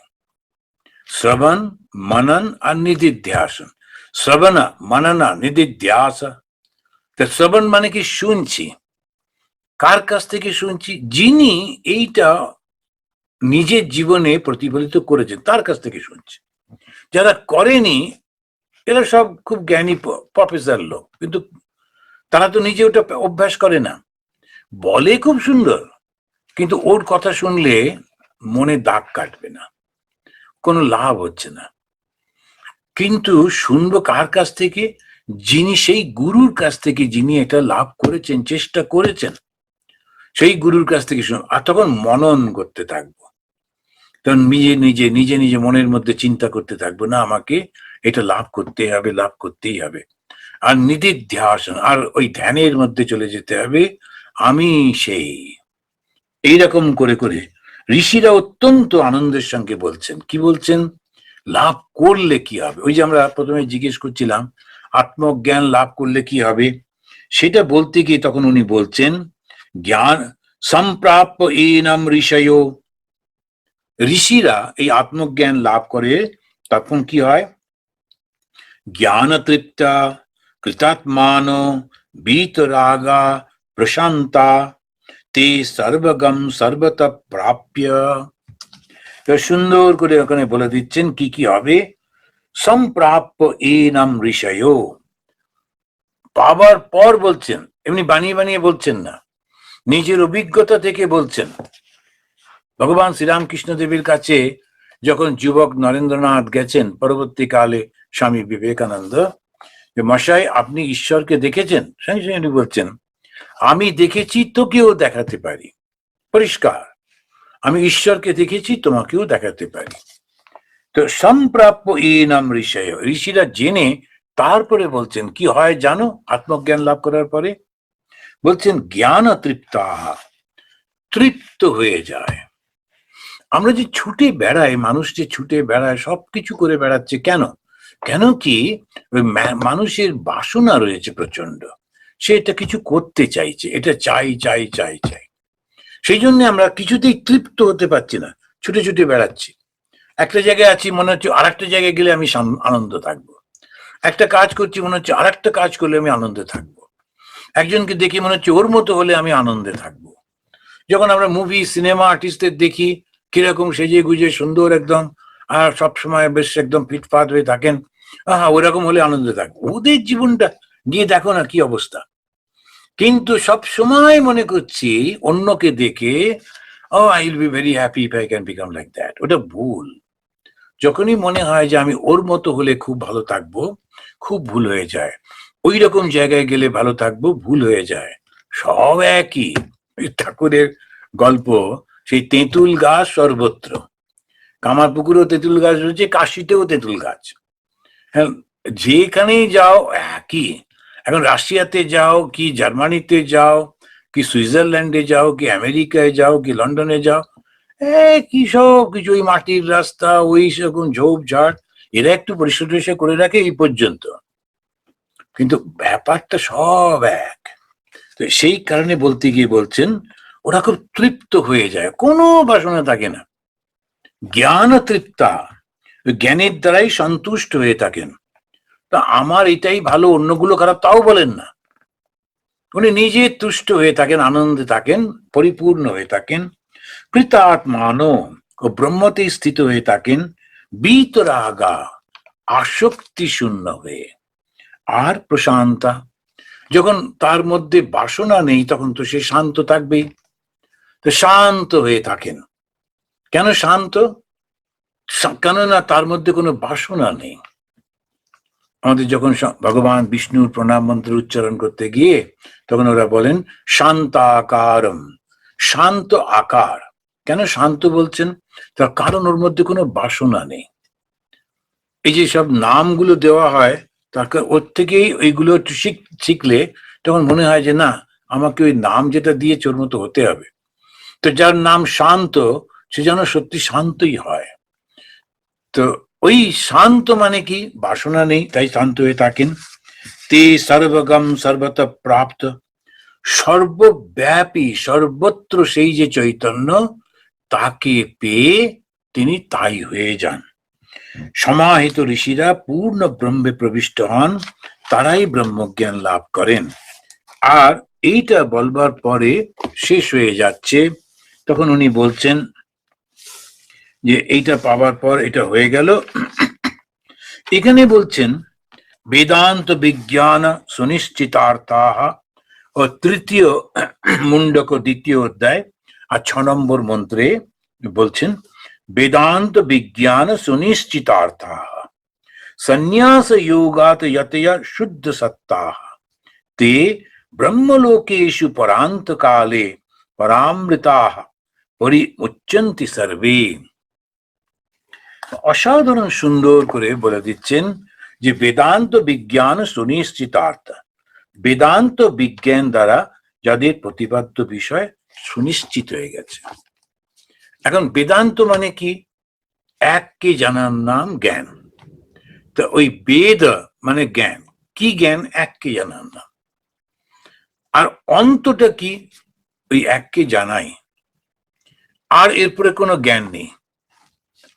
শ্রবণ মনন আর নিদিধ্যাসন। শ্রবণ মনন নিদিধ্যাস। শ্রবণ মানে কি শুনছি, কার কাছ থেকে শুনছি? যিনি এইটা নিজের জীবনে প্রতিফলিত করেছেন তার কাছ থেকে শুনছি। যারা করেনি এরা সব খুব জ্ঞানী প্রফেসর লোক, কিন্তু তারা তো নিজে ওটা অভ্যাস করে না। বলে খুব সুন্দর, কিন্তু ওর কথা শুনলে মনে দাগ কাটবে না, কোনো লাভ হচ্ছে না। কিন্তু শুনবো কার কাছ থেকে? যিনি সেই গুরুর কাছ থেকে, যিনি এটা লাভ করেছেন, চেষ্টা করেছেন, সেই গুরুর কাছ থেকে শুনবো। আর তখন মনন করতে থাকবো, তখন নিজে নিজে নিজে নিজে মনের মধ্যে চিন্তা করতে থাকবো, না আমাকে এটা লাভ করতেই হবে, লাভ করতেই হবে। আর নিদিধ্যাসন, আর ওই ধ্যানের মধ্যে চলে যেতে হবে, আমি সেই। এইরকম করে করে ঋষিরা অত্যন্ত আনন্দের সঙ্গে বলছেন। কি বলছেন? লাভ করলে কি হবে? ওই যে আমরা প্রথমে জিজ্ঞেস করছিলাম আত্মজ্ঞান লাভ করলে কি হবে, সেটা বলতে গিয়ে তখন উনি বলছেন জ্ঞান সম্প্রাপ্য এনম ঋষয়। ঋষিরা এই আত্মজ্ঞান লাভ করে তখন কি হয়? জ্ঞান তৃপ্তা কৃতাত্মান বীতরাগা প্রশান্তা তে সর্বগম সর্বত প্রাপ্য। সুন্দর করে ওখানে বলে দিচ্ছেন কি কি হবে। সম্প্রাপ্য এনম ঋষয়, পাবার পর বলছেন, এমনি বানিয়ে বানিয়ে বলছেন না, নিজের অভিজ্ঞতা থেকে বলছেন। ভগবান শ্রীরামকৃষ্ণ দেবের কাছে যখন যুবক নরেন্দ্রনাথ গেছেন পরবর্তীকালে স্বামী বিবেকানন্দ, যে মশাই আপনি ঈশ্বরকে দেখেছেন? সঙ্গে সঙ্গে বলছেন আমি দেখেছি, তোকেও দেখাতে পারি, পরিষ্কার আমি ঈশ্বরকে দেখেছি, তোমাকেও দেখাতে পারি। তো সম্প্রাপ্য এনম ঋষয়, ঋষিরা জেনে তারপরে বলছেন কি হয় জানো আত্মজ্ঞান লাভ করার পরে? বলছেন জ্ঞান তৃপ্তা, তৃপ্ত হয়ে যায়। আমরা যে ছুটে বেড়াই, মানুষ যে ছুটে বেড়ায়, সবকিছু করে বেড়াচ্ছে কেন? কেন কি মানুষের বাসনা রয়েছে প্রচন্ড, সে এটা কিছু করতে চাইছে, এটা চাই চাই চাই চাই। সেই জন্য আমরা কিছুতেই তৃপ্ত হতে পারছি না, ছুটে ছুটে বেড়াচ্ছি। একটা জায়গায় আছি, মনে হচ্ছে আর একটা জায়গায় গেলে আমি আনন্দ থাকবো। একটা কাজ করছি, মনে হচ্ছে আর একটা কাজ করলে আমি আনন্দে থাকবো। একজনকে দেখি মনে হচ্ছে ওর মতো হলে আমি আনন্দে থাকবো। যখন আমরা মুভি সিনেমা আর্টিস্টদের দেখি কিরকম সেজে গুজে সুন্দর একদম, আর সবসময় বেশ একদম ফিটফাট হয়ে থাকেন, ওরকম হলে আনন্দে থাকবো। ওদের জীবনটা গিয়ে দেখো না কি অবস্থা। কিন্তু সব সময় মনে করছি অন্যকে দেখে I will be very happy if I can become like that. ওটা ভুল। যখনই মনে হয় যে আমি ওর মতো হলে খুব ভালো থাকবো, খুব ভুল হয়ে যায়। ওই রকম জায়গায় গেলে ভালো থাকবো, ভুল হয়ে যায়। সব একই। ঠাকুরের গল্প, সেই তেঁতুল গাছ সর্বত্র, কামারপুকুরেও তেঁতুল গাছ রয়েছে, কাশিতেও তেঁতুল গাছ। হ্যাঁ, যেখানেই যাও একই। এখন রাশিয়াতে যাও কি জার্মানিতে যাও কি সুইজারল্যান্ডে যাও কি আমেরিকায় যাও কি লন্ডনে যাও, কি সব কিছু ওই মাটির রাস্তা, ওই সেরকম ঝোপঝাড়। এরা একটু পরিষ্কার টরিষ্কার করে রাখে এই পর্যন্ত, কিন্তু ব্যাপারটা সব এক। তো সেই কারণে বলতে গিয়ে বলছেন ওরা খুব তৃপ্ত হয়ে যায়, কোনো বাসনা থাকে না। জ্ঞান তৃপ্তা, জ্ঞানের দ্বারাই সন্তুষ্ট হয়ে থাকেন। তা আমার এটাই ভালো, অন্যগুলো খারাপ তাও বলেন না। উনি নিজে তুষ্ট হয়ে থাকেন, আনন্দে থাকেন, পরিপূর্ণ হয়ে থাকেন। কৃতাত্মান ও ব্রহ্মতেই স্থিত হয়ে থাকেন, বিতরাগা, আসক্তি শূন্য হয়ে, আর প্রশান্তা, যখন তার মধ্যে বাসনা নেই তখন তো সে শান্ত থাকবেই। তো শান্ত হয়ে থাকেন। কেন শান্ত? কেননা তার মধ্যে কোনো বাসনা নেই। আমাদের যখন ভগবান বিষ্ণুর প্রণাম মন্ত্র উচ্চারণ করতে গিয়ে তখন ওরা বলেন শান্তাকারম, শান্ত আকার। কেন শান্ত বলছেন? তার কারণ ওর মধ্যে কোনো বাসনা নেই। এই যে সব নামগুলো দেওয়া হয়, তাকে ওর থেকেই ওইগুলো একটু শিখলে তখন মনে হয় যে না, আমাকে ওই নাম যেটা দিয়েছে ওর মতো হতে হবে। তো যার নাম শান্ত, সে যেন সত্যি শান্তই হয়। তো ওই শান্ত মানে কি? বাসনা নেই, তাই শান্ত হয়ে থাকেন। তে সর্বগম সর্বত প্রাপ্ত, সর্বব্যাপী, সর্বত্র সেই যে চৈতন্য, তাকে পেয়ে তিনি তাই হয়ে যান। সমাহিত ঋষিরা পূর্ণ ব্রহ্মে প্রবিষ্ট হন, তারাই ব্রহ্মজ্ঞান লাভ করেন। আর এইটা বলবার পরে শেষ হয়ে যাচ্ছে, তখন উনি বলছেন যে এইটা পাওয়ার পর এটা হয়ে গেল। এখানে বলছেন বেদান্ত বিজ্ঞান সুনিশ্চিতার্থাহ, ও তৃতীয় মুন্ডক দ্বিতীয় অধ্যায় আর 6 নম্বর মন্ত্রে বলছেন বেদান্ত বিজ্ঞান সুনিশ্চিতার্থাহ সন্ন্যাস যোগাত যতয়া শুদ্ধ সত্তাহ তে ব্রহ্মলোকেষু পরান্ত কালে পরামৃতাহ পরিমুচ্যন্তি সর্বে। অসাধারণ সুন্দর করে বলে দিচ্ছেন যে বেদান্ত বিজ্ঞান সুনিশ্চিতার্থ, বেদান্ত বিজ্ঞান দ্বারা যাদের প্রতিপাদ্য বিষয় সুনিশ্চিত হয়ে গেছে। এখন বেদান্ত মানে কি? এককে জানার নাম জ্ঞান। তো ওই বেদ মানে জ্ঞান। কি জ্ঞান? এককে জানার নাম। আর অন্তটা কি? ওই এককে জানাই, আর এরপরে কোনো জ্ঞান নেই।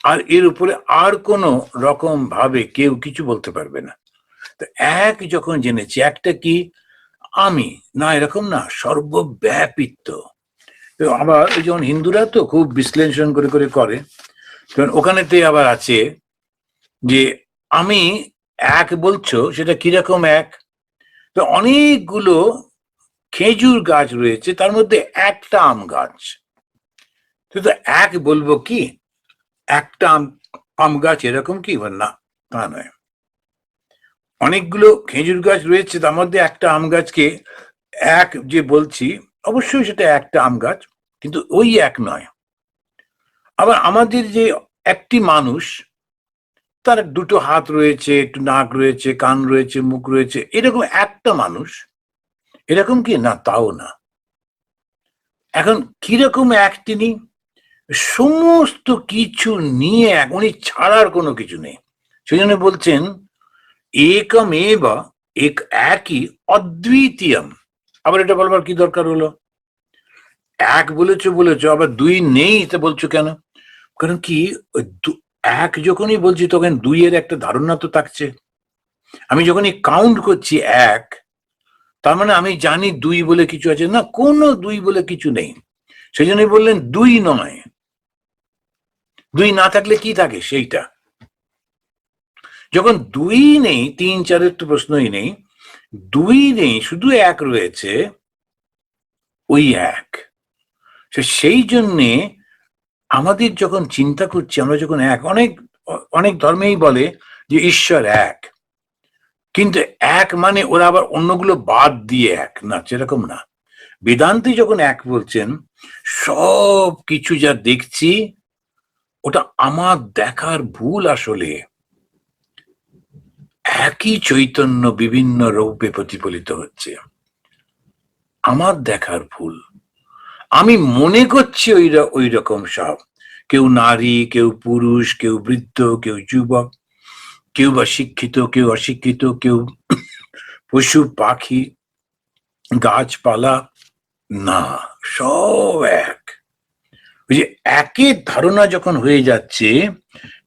আর এর উপরে আর কোনো রকম ভাবে কেউ কিছু বলতে পারবে না। তো এক যখন জেনেছি, একটা কি? আমি না, এরকম না, সর্বব্যাপিত্ব। আবার ওই যেমন হিন্দুরা তো খুব বিশ্লেষণ করে করে করে, কারণ ওখানেতে আবার আছে যে আমি এক বলছো, সেটা কিরকম এক? তো অনেকগুলো খেজুর গাছ রয়েছে, তার মধ্যে একটা আম গাছ। তো এক বলবো কি? একটা আম গাছ এরকম কি? না, তা নয়। অনেকগুলো খেজুর গাছ রয়েছে, তার মধ্যে একটা আম গাছকে এক যে বলছি, অবশ্যই সেটা একটা আম গাছ, কিন্তু ওই এক নয়। আবার আমাদের যে একটি মানুষ, তার দুটো হাত রয়েছে, একটু নাক রয়েছে, কান রয়েছে, মুখ রয়েছে, এরকম একটা মানুষ, এরকম কি? না, তাও না। এখন কিরকম এক তিনি? সমস্ত কিছু নিয়ে এক, উনি ছাড়ার কোনো কিছু নেই। সেই জন্য বলছেন একমেব, একই, অদ্বিতীয়ম। আবার এটা বলবার কি দরকার হলো? এক বলেছো বলেছো, আবার দুই নেই তা বলছো কেন? কারণ কি, এক যখনই বলছি তখন দুইয়ের একটা ধারণা তো থাকছে। আমি যখনই কাউন্ট করছি এক, তার মানে আমি জানি দুই বলে কিছু আছে না, কোনো দুই বলে কিছু নেই। সেই জন্যই বললেন দুই নয়। দুই না থাকলে কি থাকে? সেইটা। যখন দুই নেই, তিন চারের তো প্রশ্নই নেই, দুই নেই, শুধু এক রয়েছে, ওই এক। সেই জন্যে আমাদের যখন চিন্তা করছি, আমরা যখন এক, অনেক অনেক ধর্মেই বলে যে ঈশ্বর এক, কিন্তু এক মানে ওরা আবার অন্যগুলো বাদ দিয়ে এক না, সেরকম না। বেদান্তে যখন এক বলছেন, সব কিছু যা দেখছি ওটা আমার দেখার ভুল। আসলে একই চৈতন্য বিভিন্ন রূপে প্রতিফলিত হচ্ছে, আমার দেখার ভুল। আমি মনে করছি ওই রকম সব, কেউ নারী, কেউ পুরুষ, কেউ বৃদ্ধ, কেউ যুবক, কেউ বা শিক্ষিত, কেউ অশিক্ষিত, কেউ পশু পাখি গাছপালা, না, সব এক। ওই যে একের ধারণা যখন হয়ে যাচ্ছে,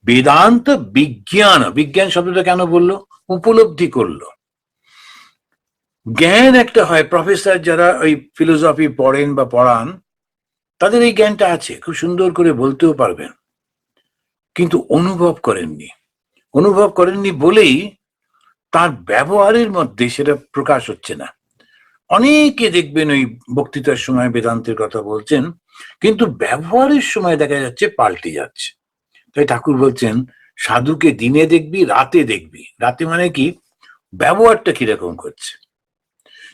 বেদান্ত বিজ্ঞান, বিজ্ঞান শব্দটা কেন বললো? উপলব্ধি করলো। জ্ঞান একটা হয়, প্রফেসর যারা ওই ফিলোসফি পড়েন বা পড়ান, তাদের এই জ্ঞানটা আছে, খুব সুন্দর করে বলতেও পারবেন। কিন্তু অনুভব করেননি বলেই তার ব্যবহারের মধ্যে সেটা প্রকাশ হচ্ছে না। অনেকে দেখবেন ওই বক্তৃতার সময় বেদান্তের কথা বলছেন, কিন্তু ব্যবহারের সময় দেখা যাচ্ছে পাল্টে যাচ্ছে। তাই ঠাকুর বলছেন, সাধুকে দিনে দেখবি, রাতে দেখবি। রাতে মানে কি, ব্যবহারটা কিরকম করছে।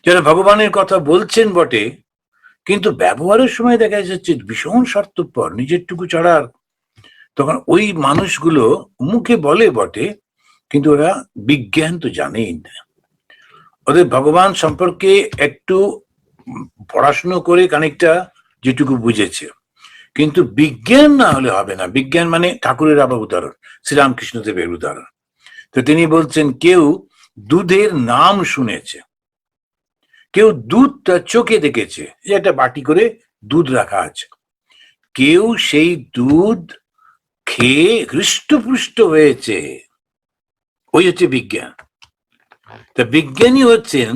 যারা ভগবানের কথা বলছেন বটে, কিন্তু ব্যবহারের সময় দেখা যাচ্ছে ভীষণ স্বার্থপর, নিজেরটুকু ছাড়ার। তখন ওই মানুষগুলো মুখে বলে বটে, কিন্তু ওরা বিজ্ঞান তো জানেই না। ওদের ভগবান সম্পর্কে একটু পড়াশুনো করে খানিকটা যেটুকু বুঝেছে, কিন্তু বিজ্ঞান না হলে হবে না। বিজ্ঞান মানে ঠাকুরের আবার উদাহরণ, শ্রীরামকৃষ্ণদেবের উদাহরণ। তো তিনি বলছেন, কেউ দুধের নাম শুনেছে, কেউ দুধটা চোখে দেখেছে, যে একটা বাটি করে দুধ রাখা আছে, কেউ সেই দুধ খেয়ে হৃষ্টপুষ্ট হয়েছে। ওই হচ্ছে বিজ্ঞান। তা বিজ্ঞানী হচ্ছেন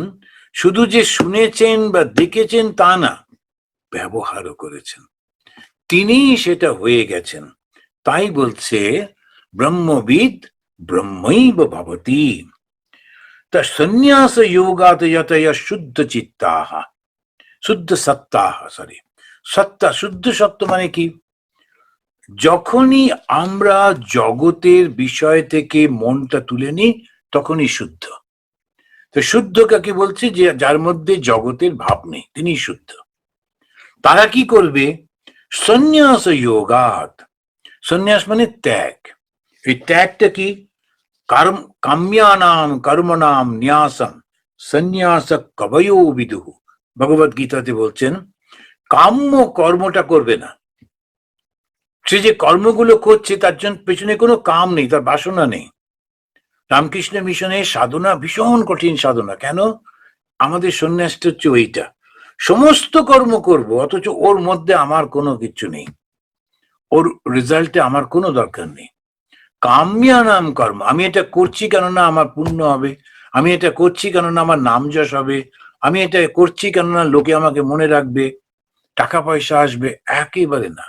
শুধু যে শুনেছেন বা দেখেছেন তা না, ব্যবহারও করেছেন, তিনি সেটা হয়ে গেছেন। তাই বলছে ব্রহ্মবিদ ব্রহ্মৈব ভবতি। তা সন্ন্যাস যোগাত যতয় শুদ্ধ চিত্তাহ শুদ্ধ সত্তাহ, সত্তা, শুদ্ধ সত্য মানে কি, যখনই আমরা জগতের বিষয় থেকে মনটা তুলে নিই তখনই শুদ্ধ। তো শুদ্ধ কাকে বলছে, যে যার মধ্যে জগতের ভাব নেই, তিনি শুদ্ধ। তারা কি করবে, সন্ন্যাস যোগাত। সন্ন্যাস মানে ত্যাগ। এই ত্যাগটা কি, কাম্যানাম কর্মনাম ন্যাসম সন্ন্যাস কবয়ো বিদুঃ। ভগবত গীতাতে বলছেন, কাম্য কর্মটা করবে না। সে যে কর্মগুলো করছে তার জন্য পেছনে কোনো কাম নেই, তার বাসনা নেই। রামকৃষ্ণ মিশনে সাধনা ভীষণ কঠিন সাধনা। কেন? আমাদের সন্ন্যাসটা হচ্ছে ওইটা, সমস্ত কর্ম করব অথচ ওর মধ্যে আমার কোনো কিছু নেই, ওর রেজাল্টে আমার কোনো দরকার নেই। কাম্যা নাম কর্ম, আমি এটা করছি কেননা আমার পুণ্য হবে, আমি এটা করছি কেননা আমার নাম যশ হবে, আমি এটা করছি কেননা লোকে আমাকে মনে রাখবে, টাকা পয়সা আসবে। একেবারে না,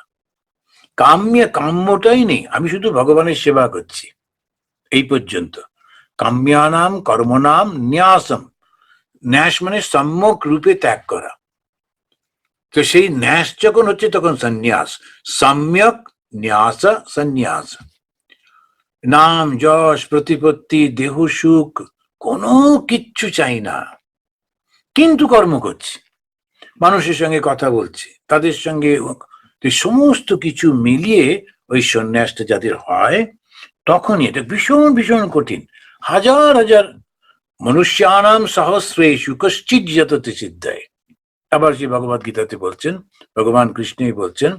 কাম্যটাই নেই, আমি শুধু ভগবানের সেবা করছি, এই পর্যন্ত। কাম্যানাম কর্মনাম ন্যাসম, ন্যাস মানে সম্যক রূপে ত্যাগ করা। তো সেই ন্যাস যখন হচ্ছে তখন সন্ন্যাস, সম্যক ন্যাস সন্ন্যাস। নাম যশ প্রতিপত্তি দেহ সুখ কোনো কিচ্ছু চাই না, কিন্তু কর্ম করছি, মানুষের সঙ্গে কথা বলছি, তাদের সঙ্গে সমস্ত কিছু মিলিয়ে ওই সন্ন্যাসটা যাদের হয়, তখনই এটা ভীষণ ভীষণ কঠিন। হাজার হাজার মনুষ্যানাম সহস্রেষু কশ্চিৎ যততে সিদ্ধায়। আবার সে ভগবত গীতাতে বলছেন, ভগবান কৃষ্ণই বলছেন,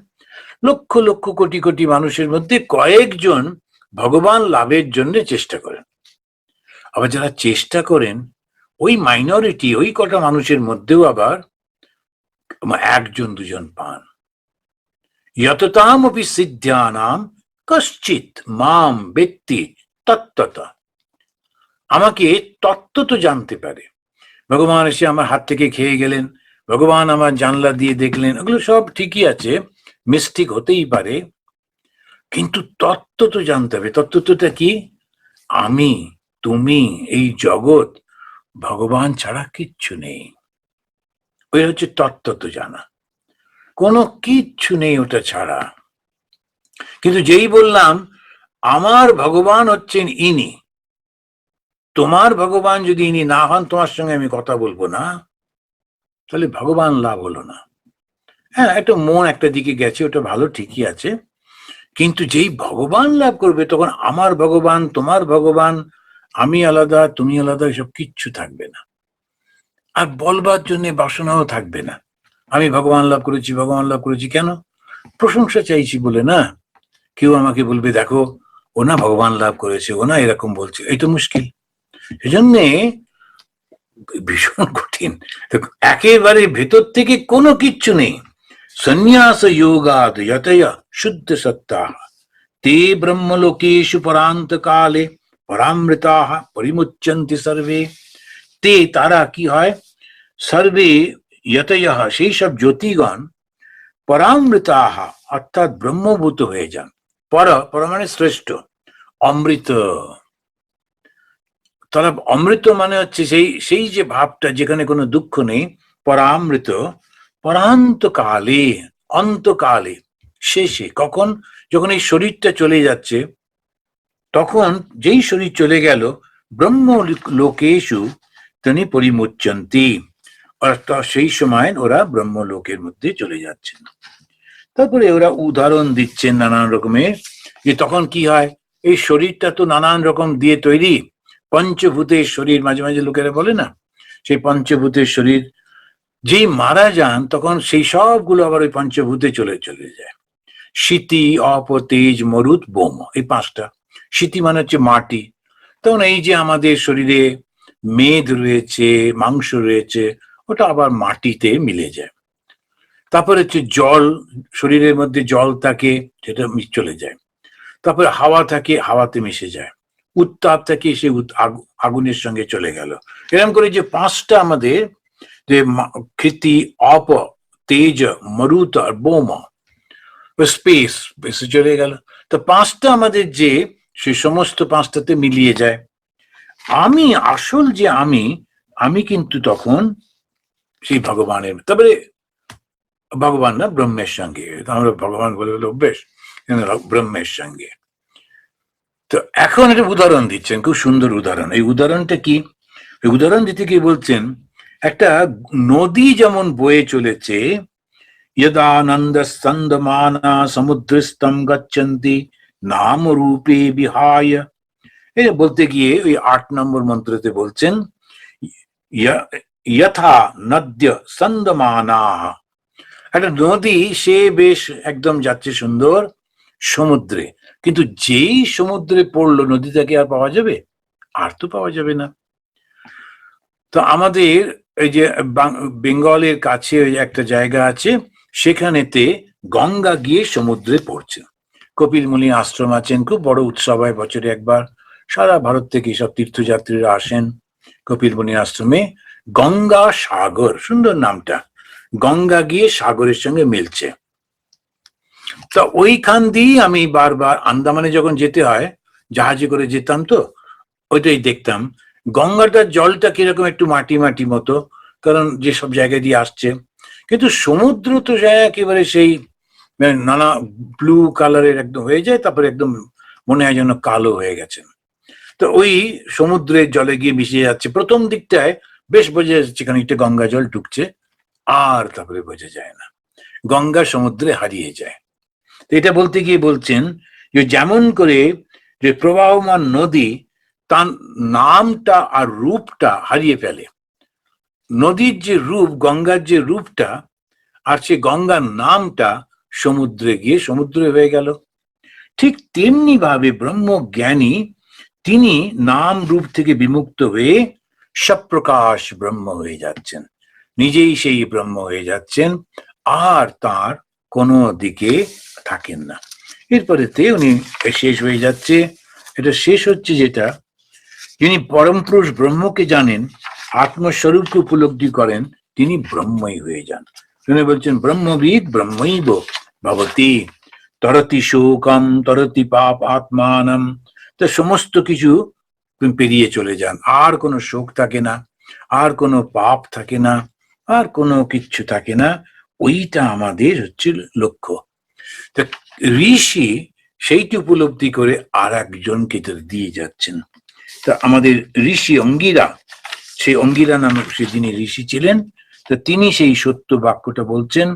লক্ষ লক্ষ কোটি কোটি মানুষের মধ্যে কয়েকজন ভগবান লাভের জন্য চেষ্টা করেন। আবার যারা চেষ্টা করেন, ওই মাইনরিটি, ওই কটা মানুষের মধ্যেও আবার একজন দুজন পান। যততামপি সিদ্ধানাম কশ্চিৎ মাম ব্যক্তি তত্ত্বত। আমাকে তত্ত্ব তো জানতে পারে, ভগবান এসে আমার হাত থেকে খেয়ে গেলেন, ভগবান আমার জানলা দিয়ে দেখলেন, ওগুলো সব ঠিকই আছে, মিস্টেক হতেই পারে, কিন্তু তত্ত্ব তো জানতে হবে। তত্ত্বটা কি, আমি, তুমি, এই জগৎ, ভগবান ছাড়া কিচ্ছু নেই। ওই হচ্ছে তত্ত্ব তো জানা, কোনো কিচ্ছু নেই ওটা ছাড়া। কিন্তু যেই বললাম আমার ভগবান হচ্ছেন ইনি, তোমার ভগবান যদি ইনি না হন, তোমার সঙ্গে আমি কথা বলবো না, তাহলে ভগবান লাভ হলো না। হ্যাঁ, একটা মন একটা দিকে গেছে, ওটা ভালো, ঠিকই আছে, কিন্তু যেই ভগবান লাভ করবে তখন আমার ভগবান, তোমার ভগবান, আমি আলাদা তুমি আলাদা, এসব কিচ্ছু থাকবে না। আর বলবার জন্য বাসনাও থাকবে না। আমি ভগবান লাভ করেছি, ভগবান লাভ করেছি, কেন? প্রশংসা চাইছি বলে না। কেউ আমাকে বলবে, দেখো ও না ভগবান লাভ করেছে, ও না এরকম বলছে, এই তো মুশকিল। সেজন্যে ভীষণ কঠিন। একেবারে ভেতর থেকে কোনো কিচ্ছু নেই। সন্ন্যাস যোগাদ যতয়া শুদ্ধ সত্তা তে ব্রহ্মলোকেষু পরান্ত কালে পরামৃতাহ পরিমুচ্যন্তি সর্বে। তে তারা কি হয়, সর্বে যতয়া সেই সব জ্যোতিগণ পরামৃতাহ অর্থাৎ ব্রহ্মভূত হয়ে যান। পর মানে শ্রেষ্ঠ, অমৃত। তারা অমৃত মানে হচ্ছে সেই যে ভাবটা যেখানে কোনো দুঃখ নেই, পরামৃত, পরান্তকালে, অন্তকালে, শেষে। কখন? যখন এই শরীরটা চলে যাচ্ছে, তখন যেই শরীর চলে গেল, ব্রহ্ম লোকেশু তিনি পরিমুচ্যন্তি, অর্থাৎ সেই সময় ওরা ব্রহ্মলোকের মধ্যে চলে যাচ্ছেন। তারপরে ওরা উদাহরণ দিচ্ছেন নানান রকমের, যে তখন কি হয়, এই শরীরটা তো নানান রকম দিয়ে তৈরি, পঞ্চভূতের শরীর, মাঝে মাঝে লোকেরা বলে না, সেই পঞ্চভূতের শরীর, যেই মারা যান তখন সেই সবগুলো আবার ওই পঞ্চভূতে চলে যায়। শীতি, অপ, তেজ, মরুত, বোম, এই পাঁচটা। শীতি মানে হচ্ছে মাটি, তখন এই যে আমাদের শরীরে মেদ রয়েছে, মাংস রয়েছে, ওটা আবার মাটিতে মিলে যায়। তারপরে হচ্ছে জল, শরীরের মধ্যে জল থাকে, সেটা চলে যায়। তারপরে হাওয়া থাকে, হাওয়াতে মিশে যায়। উত্তাপ থাকে, সে আগুনের সঙ্গে চলে গেল। এরকম করে যে পাঁচটা আমাদের, যে ক্ষিতি, অপ, তেজ, মরুত আর বোম, স্পেস, স্পেসে চলে গেল। তো পাঁচটা আমাদের যে, সে সমস্ত পাঁচটাতে মিলিয়ে যায়। আমি, আসল যে আমি কিন্তু তখন সেই ভগবানের, তারপরে ভগবান না, ব্রহ্মের সঙ্গে, আমরা ভগবান বলে অভ্যেস, ব্রহ্মের সঙ্গে। তো এখন একটা উদাহরণ দিচ্ছেন, খুব সুন্দর উদাহরণ। এই উদাহরণটা কি? এই উদাহরণ দিতে গিয়ে বলছেন, একটা নদী যেমন বয়ে চলেছে, यदानंद स्तंदमाना समुद्रस्तम गच्छन्ति नाम रूपे विहाय। এই বলতে গিয়ে ওই 8 নম্বর মন্ত্রতে বলছেন, यथा नद्य स्तंदमाना, একটা নদী, সে বেশ একদম যাচ্ছে সুন্দর সমুদ্রে, কিন্তু যেই সমুদ্রে পড়লো, নদীটাকে আর পাওয়া যাবে? আর তো পাওয়া যাবে না। তো আমাদের এই যে বেঙ্গলের কাছে ওই একটা জায়গা আছে, সেখানেতে গঙ্গা গিয়ে সমুদ্রে পড়ছে। কপিল মুনি আশ্রম আছেন, খুব বড় উৎসব হয় বছরে একবার, সারা ভারত থেকে সব তীর্থযাত্রীরা আসেন কপিল মুনি আশ্রমে। গঙ্গা সাগর, সুন্দর নামটা, গঙ্গা গিয়ে সাগরের সঙ্গে মিলছে। তা ওইখান দিয়ে আমি বারবার আন্দামানে যখন যেতে হয়, জাহাজে করে যেতাম, তো ওইটাই দেখতাম, গঙ্গাটার জলটা কিরকম একটু মাটি মাটি মতো, কারণ যেসব জায়গা দিয়ে আসছে। কিন্তু সমুদ্র তো যায় একেবারে সেই নানা ব্লু কালারের একদম হয়ে যায়, তারপরে একদম মনে হয় যেন কালো হয়ে গেছে। তো ওই সমুদ্রের জলে গিয়ে মিশে যাচ্ছে। প্রথম দিকটায় বেশ বোঝা যাচ্ছে খানিকটা গঙ্গা জল ঢুকছে, আর তারপরে বোঝা যায় না, গঙ্গা সমুদ্রে হারিয়ে যায়। তো এটা বলতে গিয়ে বলছেন যে যেমন করে যে প্রবাহমান নদী তার নামটা আর রূপটা হারিয়ে ফেলে, নদীর যে রূপ, গঙ্গার যে রূপটা, আর সে গঙ্গার নামটা সমুদ্রে গিয়ে সমুদ্রে হয়ে গেল। ঠিক তেমনি ভাবে ব্রহ্মজ্ঞানী, তিনি নাম রূপ থেকে বিমুক্ত হয়ে সপ্রকাশ ব্রহ্ম হয়ে যাচ্ছেন, নিজেই সেই ব্রহ্ম হয়ে যাচ্ছেন, আর তার কোনো দিকে থাকেন না। এরপরেতে উনি শেষ হয়ে যাচ্ছে। এটা শেষ হচ্ছে যেটা, যিনি পরম পুরুষ ব্রহ্মকে জানেন, আত্মস্বরূপকে উপলব্ধি করেন, তিনি ব্রহ্মই হয়ে যান। তিনি বলছেন, ব্রহ্মবিদ ব্রহ্মৈব ভবতি, তরতি শোকম তরতি পাপ আত্মানম। তো সমস্ত কিছু পেরিয়ে চলে যান, আর কোনো শোক থাকে না, আর কোনো পাপ থাকে না, আর কোনো কিচ্ছু থাকে না। ওইটা আমাদের হচ্ছে লক্ষ্য। তা ঋষি সেইটি উপলব্ধি করে আর একজনকে দিয়ে যাচ্ছেন। তা আমাদের ঋষি অঙ্গিরা, সেই অঙ্গিরা নামক সে যিনি ঋষি ছিলেন, তা তিনি সেই সত্য বাক্যটা বলছেন।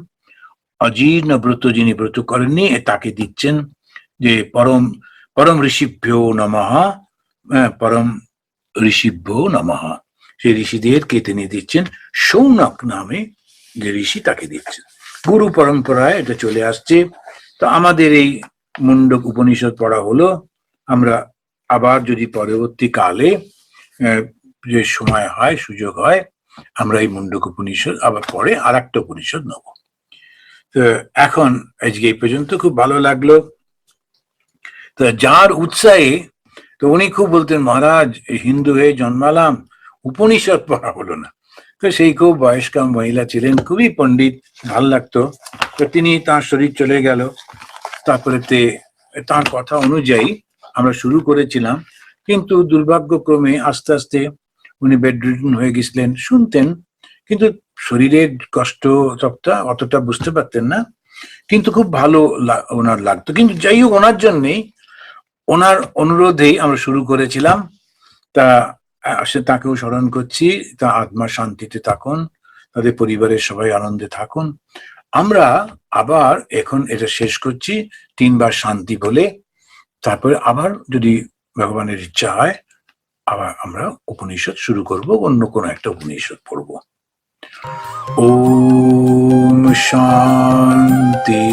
অজীর্ণ ব্রত যিনি ব্রত করেননি, তাকে দিচ্ছেন যে পরম পরম ঋষিভ্যো নমঃ, পরম ঋষিভ্যো নমঃ। সেই ঋষিদেরকে তিনি দিচ্ছেন, সৌনক নামে যে ঋষি, তাকে দিচ্ছেন। গুরু পরম্পরায় এটা চলে আসছে। তো আমাদের এই মুন্ডক উপনিষদ পড়া হলো। আমরা আবার যদি পরবর্তী কালে যে সময় হয়, সুযোগ হয়, আমরা এই মুন্ডক উপনিষদ আবার পরে আর একটা উপনিষদ নেব। তো এখন আজকে এই পর্যন্ত, খুব ভালো লাগলো। তো যার উৎসাহে, তো উনি খুব বলতেন, মহারাজ হিন্দু হয়ে জন্মালাম, উপনিষদ পড়া হলো না। তো সেই খুব বয়স্কা মহিলা ছিলেন, খুবই পণ্ডিত, ভাল লাগতো। তো তিনি, তার শরীর চলে গেল, তারপরে তার কথা অনুযায়ী আমরা শুরু করেছিলাম, কিন্তু দুর্ভাগ্যক্রমে আস্তে আস্তে উনি বেডরিডন হয়ে গেছিলেন। শুনতেন, কিন্তু শরীরের কষ্ট সবটা অতটা বুঝতে পারতেন না, কিন্তু খুব ভালো ওনার লাগতো। কিন্তু যাই হোক, ওনার জন্যেই, ওনার অনুরোধেই আমরা শুরু করেছিলাম। তা সে তাকেও স্মরণ করছি, তা আত্মার শান্তিতে থাকুন, তাদের পরিবারের সবাই আনন্দে থাকুন। আমরা আবার এখন এটা শেষ করছি 3 বার শান্তি বলে, তারপরে আবার যদি ভগবানের ইচ্ছা হয় আবার আমরা উপনিষদ শুরু করব, অন্য কোনো একটা উপনিষদ পড়ব। ওম শান্তি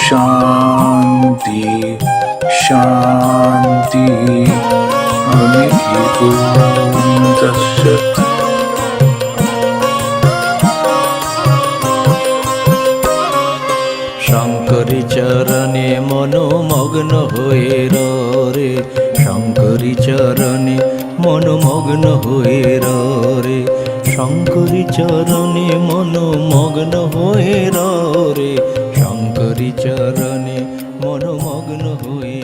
শান্তি শান্তি। ওম তৎসৎ। শঙ্করী চরণে মনোমগ্ন হয়ে রে, শঙ্করী চরণে মনোমগ্ন হয়ে রে, শঙ্করী চরণে মনোমগ্ন হয়ে রে, শঙ্করী চরণে মনোমগ্ন হয়ে